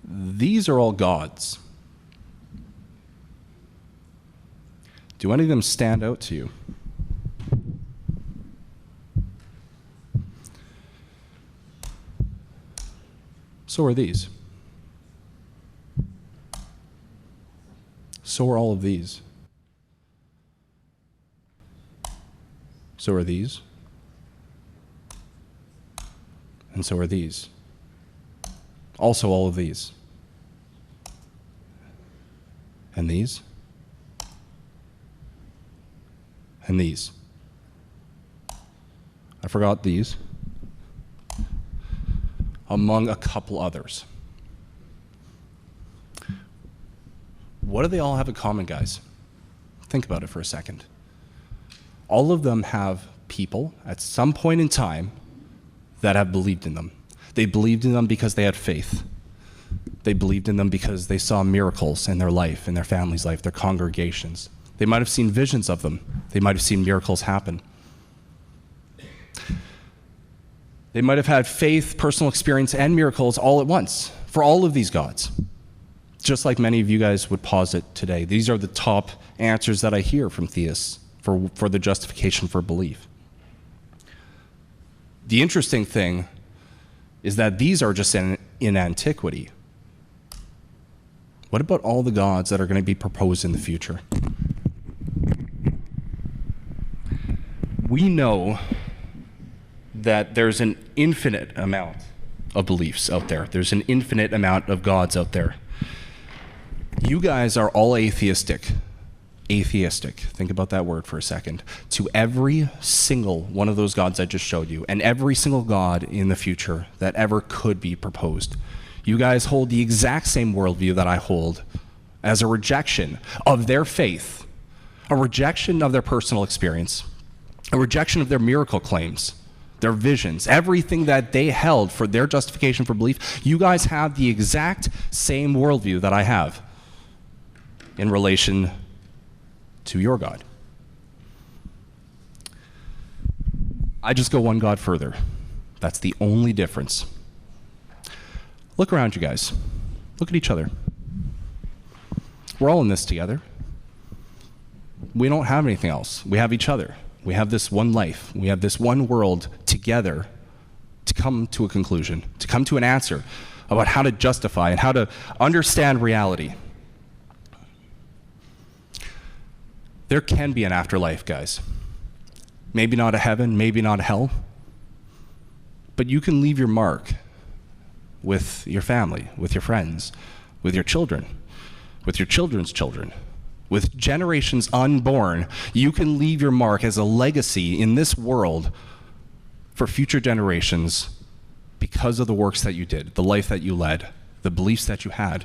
These are all gods. Do any of them stand out to you? So are these. So are all of these. So are these. And so are these. Also all of these. And these. And these. I forgot these. Among a couple others. What do they all have in common, guys? Think about it for a second. All of them have people at some point in time that have believed in them. They believed in them because they had faith. They believed in them because they saw miracles in their life, in their family's life, their congregations. They might have seen visions of them. They might have seen miracles happen. They might have had faith, personal experience, and miracles all at once for all of these gods. Just like many of you guys would posit today. These are the top answers that I hear from theists for the justification for belief. The interesting thing is that these are just in antiquity. What about all the gods that are going to be proposed in the future? We know that there's an infinite amount of beliefs out there. There's an infinite amount of gods out there. You guys are all atheistic. Atheistic. Think about that word for a second. To every single one of those gods I just showed you, and every single god in the future that ever could be proposed. You guys hold the exact same worldview that I hold as a rejection of their faith, a rejection of their personal experience, a rejection of their miracle claims, their visions, everything that they held for their justification for belief. You guys have the exact same worldview that I have in relation to your God. I just go one God further. That's the only difference. Look around you guys. Look at each other. We're all in this together. We don't have anything else. We have each other. We have this one life. We have this one world together to come to a conclusion, to come to an answer about how to justify and how to understand reality. There can be an afterlife, guys. Maybe not a heaven, maybe not a hell, but you can leave your mark with your family, with your friends, with your children, with your children's children. With generations unborn, you can leave your mark as a legacy in this world for future generations because of the works that you did, the life that you led, the beliefs that you had.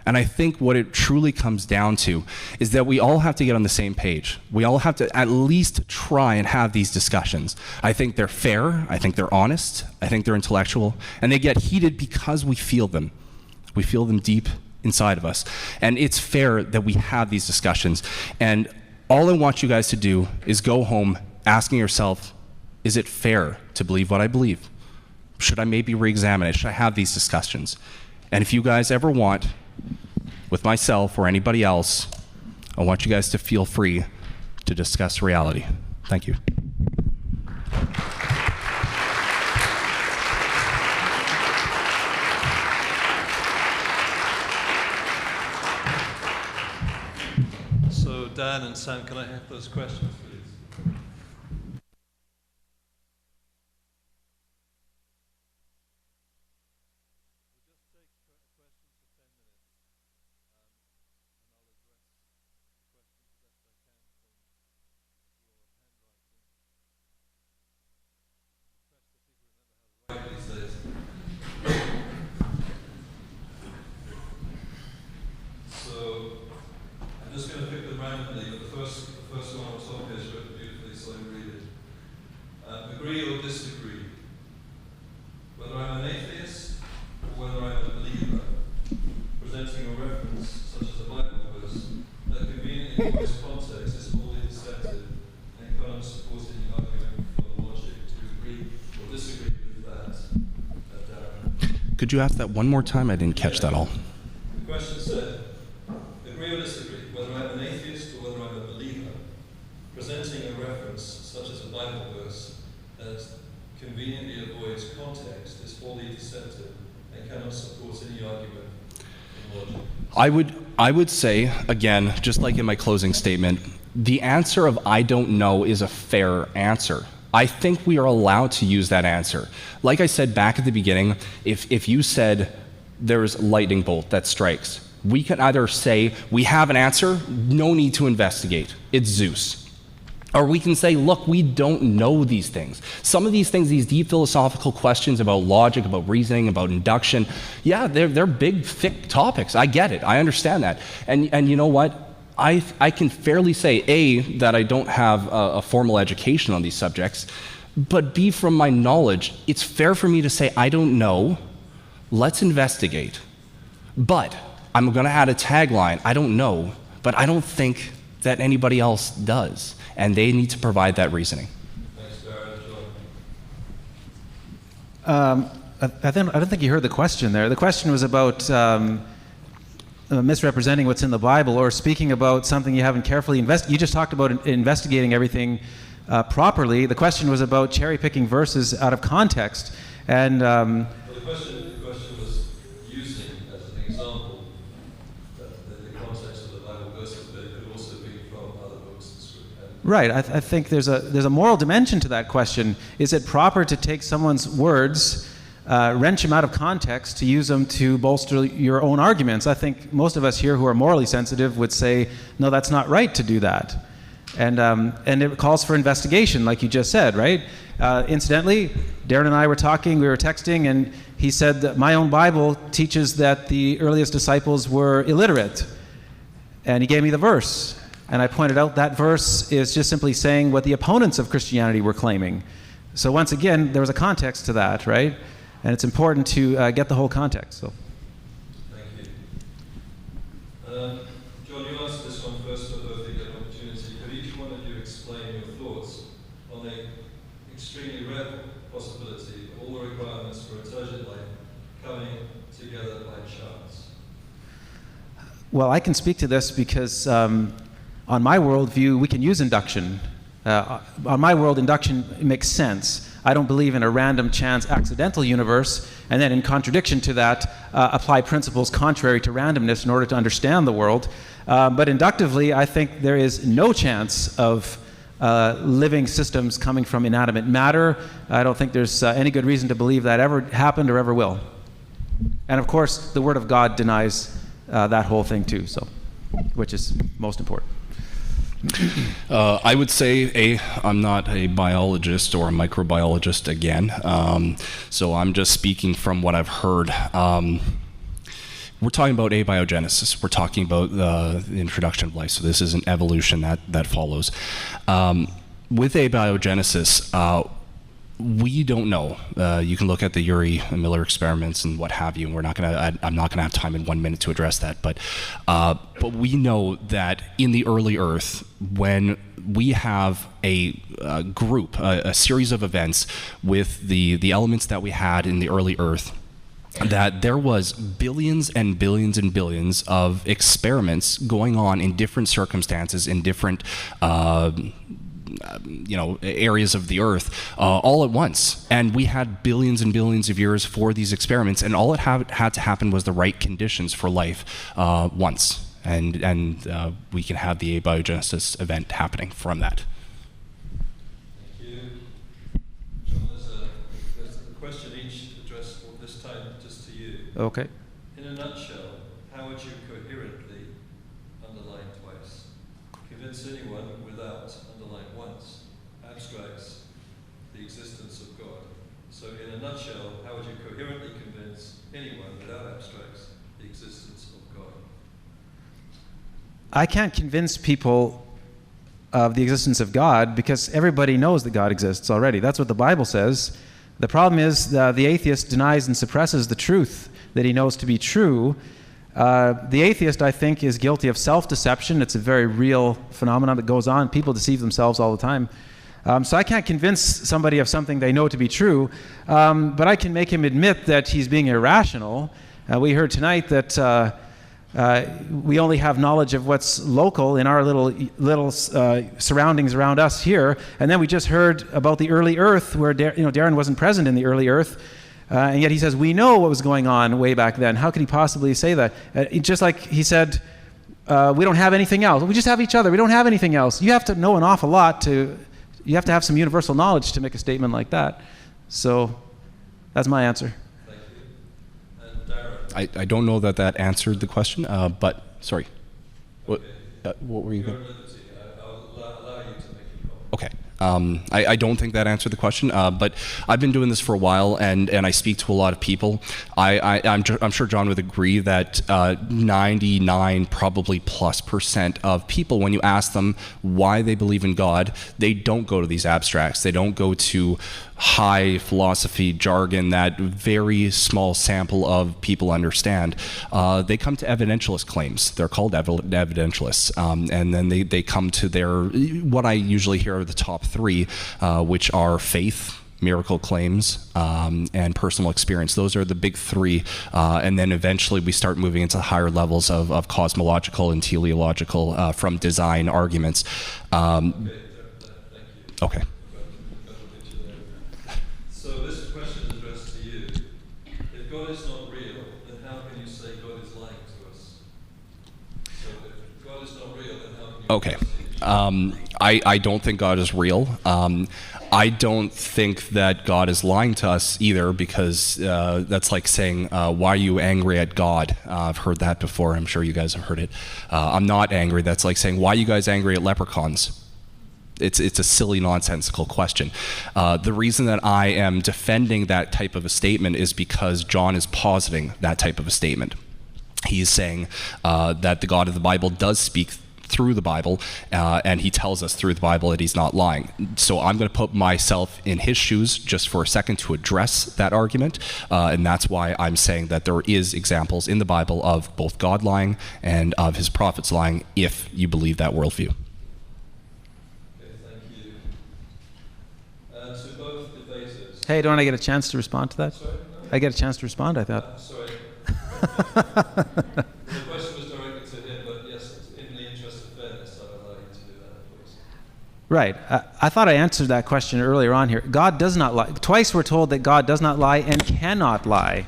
And I think what it truly comes down to is that we all have to get on the same page. We all have to at least try and have these discussions. I think they're fair, I think they're honest, I think they're intellectual, and they get heated because we feel them. We feel them deep inside of us. And it's fair that we have these discussions. And all I want you guys to do is go home asking yourself, is it fair to believe what I believe? Should I maybe re-examine it? Should I have these discussions? And if you guys ever want, with myself or anybody else, I want you guys to feel free to discuss reality. Thank you.
So Dan and Sam, can I have those questions, please? We'll just take
Could you ask that one more time? I didn't catch that all.
The question said, agree or disagree, whether I'm an atheist or whether I'm a believer, presenting a reference such as a Bible verse that conveniently avoids context is wholly deceptive and cannot support any argument in logic.
I would say, again, just like in my closing statement, the answer of I don't know is a fair answer. I think we are allowed to use that answer. Like I said back at the beginning, if you said there's lightning bolt that strikes, we can either say we have an answer, no need to investigate, it's Zeus. Or we can say, look, we don't know these things. Some of these things, these deep philosophical questions about logic, about reasoning, about induction, yeah, they're big, thick topics. I get it. I understand that. And you know what? I can fairly say, A, that I don't have a formal education on these subjects, but B, from my knowledge, it's fair for me to say, I don't know, let's investigate. But I'm going to add a tagline, I don't know, but I don't think that anybody else does. And they need to provide that reasoning.
Thanks, Darren.
I don't think you heard the question there. The question was about misrepresenting what's in the Bible or speaking about something you haven't carefully investigated. You just talked about investigating everything properly. The question was about cherry-picking verses out of context. And
Well, the question was using as an example the context of the Bible verses, but it could also be from other books and scripture.
right, I think there's a moral dimension to that question. Is it proper to take someone's words, wrench them out of context to use them to bolster your own arguments? I think most of us here who are morally sensitive would say, no, that's not right to do that. And it calls for investigation, like you just said, right? Incidentally, Darren and I were talking, we were texting, and he said that my own Bible teaches that the earliest disciples were illiterate. And he gave me the verse. And I pointed out that verse is just simply saying what the opponents of Christianity were claiming. So once again, there was a context to that, right? And it's important to get the whole context. So.
Thank you. John, you answered this one first, so both you get an opportunity. Could each one of you explain your thoughts on the extremely rare possibility of all the requirements for intelligent life coming together by chance?
Well, I can speak to this because on my worldview, we can use induction. On my world, induction makes sense. I don't believe in a random chance accidental universe, and then in contradiction to that, apply principles contrary to randomness in order to understand the world. But inductively, I think there is no chance of living systems coming from inanimate matter. I don't think there's any good reason to believe that ever happened or ever will. And of course, the Word of God denies that whole thing too, so, which is most important.
I would say, I'm not a biologist or a microbiologist again, so I'm just speaking from what I've heard. We're talking about abiogenesis. We're talking about the introduction of life, so this is an evolution that follows. With abiogenesis, we don't know. You can look at the Urey-Miller experiments and what have you. And I'm not gonna have time in 1 minute to address that. But we know that in the early Earth, when we have a group, a series of events with the elements that we had in the early Earth, that there was billions and billions and billions of experiments going on in different circumstances, in different areas of the Earth all at once. And we had billions and billions of years for these experiments, and all it had to happen was the right conditions for life once. And we can have the abiogenesis event happening from that.
Thank you. John, there's a question each addressed this time just to you.
Okay.
In a nutshell, how would you coherently underline twice? Convince anyone without underline once abstracts the existence of God. So in a nutshell, how would you coherently convince anyone without abstracts the existence of God?
I can't convince people of the existence of God because everybody knows that God exists already. That's what the Bible says. The problem is the atheist denies and suppresses the truth that he knows to be true. The atheist, I think, is guilty of self-deception. It's a very real phenomenon that goes on. People deceive themselves all the time. So I can't convince somebody of something they know to be true, but I can make him admit that he's being irrational. We heard tonight that we only have knowledge of what's local in our little surroundings around us here, and then we just heard about the early Earth, where Darren wasn't present in the early Earth, and yet he says we know what was going on way back then. How could he possibly say that? Just like he said, we don't have anything else. We just have each other. We don't have anything else. You have to know an awful lot you have to have some universal knowledge to make a statement like that. So that's my answer.
Thank you. And Darren?
I don't know that answered the question, but sorry. What were you
You're
going?
at liberty. I'll allow you to make your comment.
Okay. I don't think that answered the question, but I've been doing this for a while, and I speak to a lot of people. I'm sure John would agree that 99 probably +% of people, when you ask them why they believe in God, they don't go to these abstracts. They don't go to high philosophy jargon that very small sample of people understand. They come to evidentialist claims. They're called evidentialists, and then they come to what I usually hear are the top three, which are faith, miracle claims, and personal experience. Those are the big three, and then eventually we start moving into higher levels of cosmological and teleological from design arguments. Okay.
So this question is addressed to you. If God is not real, then how can you say God is lying to us? So if God is not real, then how can you...
Okay. I don't think God is real. I don't think that God is lying to us either, because that's like saying, why are you angry at God? I've heard that before. I'm sure you guys have heard it. I'm not angry. That's like saying, why are you guys angry at leprechauns? It's a silly, nonsensical question. The reason that I am defending that type of a statement is because John is positing that type of a statement. He is saying that the God of the Bible does speak through the Bible, and he tells us through the Bible that he's not lying. So I'm going to put myself in his shoes just for a second to address that argument, and that's why I'm saying that there is examples in the Bible of both God lying and of his prophets lying, if you believe that worldview.
To both debaters.
Hey, don't I get a chance to respond to that?
Sorry?
I get a chance to respond, I thought.
Sorry. The question was directed to him, but yes, in the interest of fairness, I'll allow you to do that, please.
Right. I thought I answered that question earlier on here. God does not lie. Twice we're told that God does not lie and cannot lie.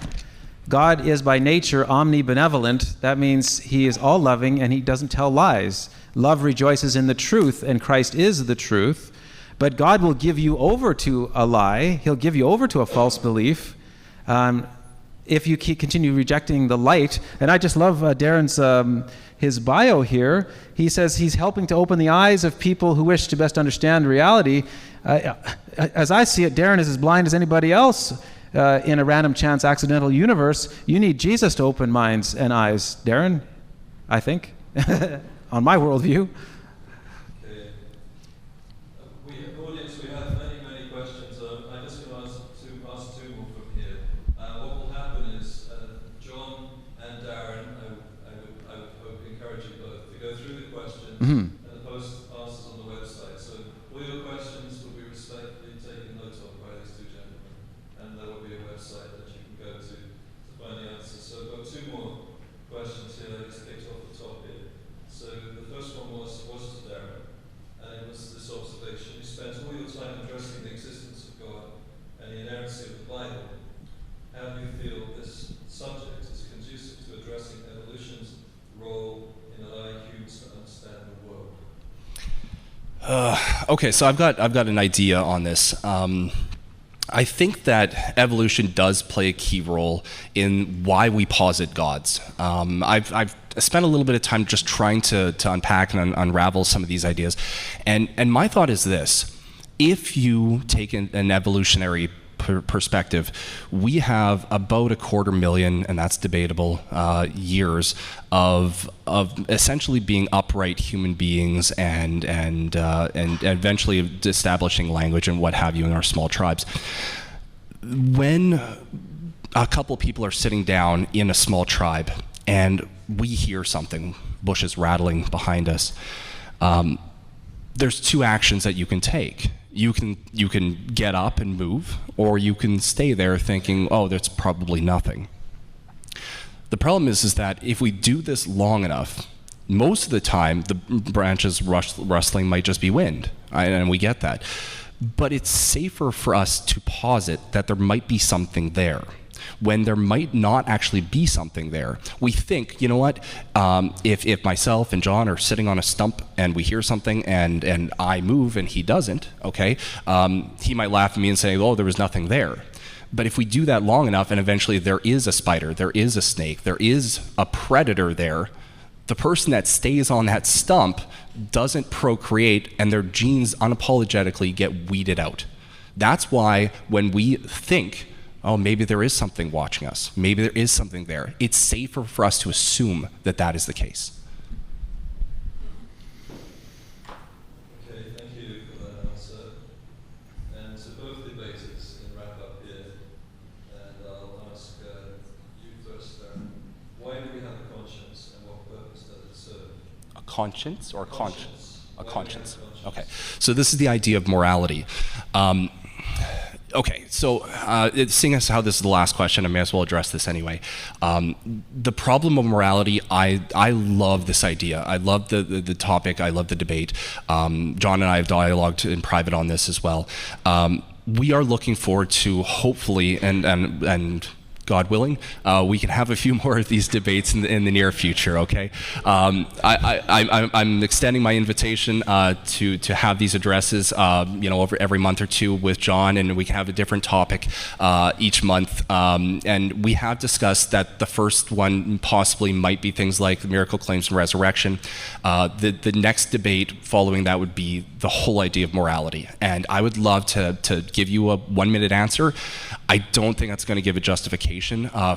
God is by nature omnibenevolent. That means he is all-loving and he doesn't tell lies. Love rejoices in the truth, and Christ is the truth. But God will give you over to a lie. He'll give you over to a false belief if you continue rejecting the light. And I just love Darren's his bio here. He says he's helping to open the eyes of people who wish to best understand reality. As I see it, Darren is as blind as anybody else in a random chance accidental universe. You need Jesus to open minds and eyes, Darren, I think, on my worldview.
We have many questions. I'm just going to ask two more from here. What will happen is John and Darren, I would encourage you both to go through the questions and post answers on the website. So all your questions will be respectfully taken note of by these two gentlemen, and there will be a website that you can go to find the answers. So I've got two more questions here. I just picked off the top here. So the first one was to Darren, and it was this observation. You spent all your time addressing the existence of God and the inerrancy of the Bible. How do you feel this subject is conducive to addressing evolution's role in allowing humans to understand the world?
Okay, so I've got an idea on this. I think that evolution does play a key role in why we posit gods. I've spent a little bit of time just trying to unpack and unravel some of these ideas, and my thought is this: if you take an evolutionary perspective, we have about 250,000, and that's debatable, years of essentially being upright human beings and eventually establishing language and what have you in our small tribes. When a couple people are sitting down in a small tribe and we hear something, bushes rattling behind us, there's two actions that you can take. You can get up and move, or you can stay there thinking, oh, that's probably nothing. The problem is that if we do this long enough, most of the time the branches rustling might just be wind, and we get that. But it's safer for us to posit that there might be something there, when there might not actually be something there. We think, you know what, if myself and John are sitting on a stump and we hear something and I move and he doesn't, okay, he might laugh at me and say, oh, there was nothing there. But if we do that long enough and eventually there is a spider, there is a snake, there is a predator there, the person that stays on that stump doesn't procreate and their genes unapologetically get weeded out. That's why when we think, oh, maybe there is something watching us, maybe there is something there, it's safer for us to assume that that is the case.
Okay, thank you for that answer. And to both debaters, in wrap up here, and I'll ask you first, Darren. Why do we have a conscience and what purpose does it serve?
A conscience or a conscience? A conscience. Okay,
conscience.
so this is the idea of morality. Okay, so seeing as how this is the last question, I may as well address this anyway. The problem of morality, I love this idea. I love the topic. I love the debate. John and I have dialogued in private on this as well. We are looking forward to hopefully, and God willing, we can have a few more of these debates in the near future. Okay, I'm extending my invitation to have these addresses, over every month or two with John, and we can have a different topic each month. And we have discussed that the first one possibly might be things like the miracle claims and resurrection. The next debate following that would be the whole idea of morality, and I would love to give you a 1-minute answer. I don't think that's going to give a justification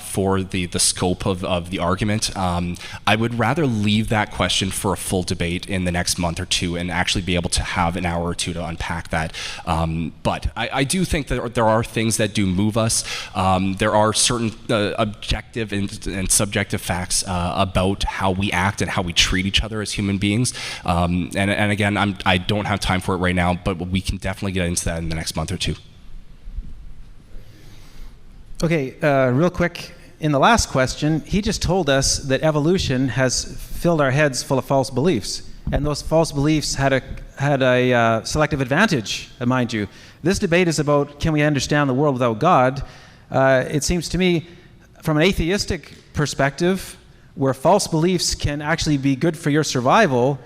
for the scope of the argument. I would rather leave that question for a full debate in the next month or two and actually be able to have an hour or two to unpack that. But I do think that there are things that do move us. There are certain objective and subjective facts about how we act and how we treat each other as human beings. And again, I don't have time for it right now, but we can definitely get into that in the next month or two.
Okay, real quick, in the last question, he just told us that evolution has filled our heads full of false beliefs, and those false beliefs had a selective advantage, mind you. This debate is about, can we understand the world without God? It seems to me, from an atheistic perspective, where false beliefs can actually be good for your survival,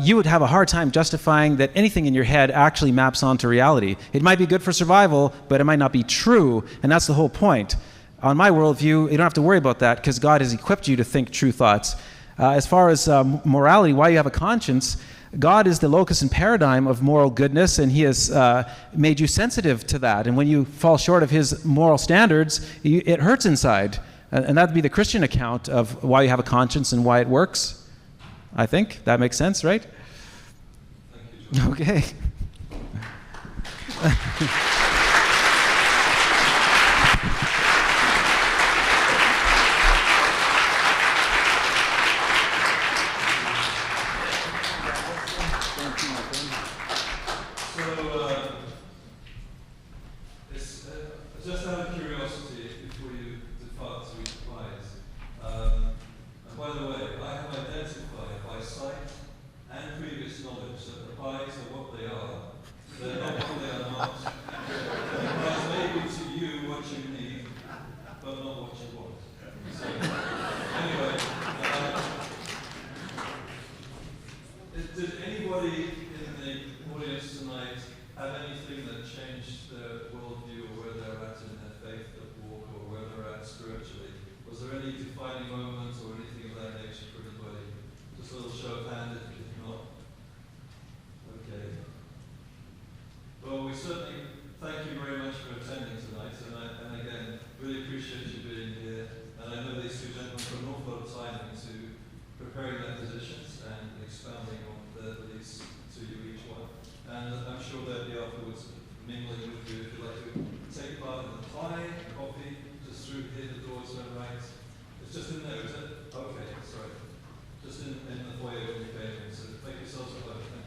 you would have a hard time justifying that anything in your head actually maps onto reality. It might be good for survival, but it might not be true, and that's the whole point. On my worldview, you don't have to worry about that because God has equipped you to think true thoughts. As far as morality, why you have a conscience, God is the locus and paradigm of moral goodness, and He has made you sensitive to that. And when you fall short of His moral standards, it hurts inside. And that would be the Christian account of why you have a conscience and why it works. I think that makes sense, right?
Thank you, John.
Okay.
Just out of curiosity, before you depart to each prize, and by the way, I have identified by sight and previous knowledge that the pies are what they are. They're not what they are not. The pies may be to you what you need, but not what you want. So, anyway, did anybody in the audience tonight have anything that changed their worldview or where they're at in their faith walk or where they're at spiritually? Was there any defining moment or anything of that nature for anybody? Just a little show of hand if not. Okay. Well, we certainly thank you very much for attending tonight, and again, really appreciate you being here. And I know these two gentlemen put an awful lot of time into preparing their positions and expounding on their beliefs to you each one. And I'm sure they'll be afterwards mingling with you if you'd like to take part in the pie, coffee, just through here, the doors are right. It's just in there, is it? Okay, sorry. Just in the foyer when you came in. So make yourselves at home.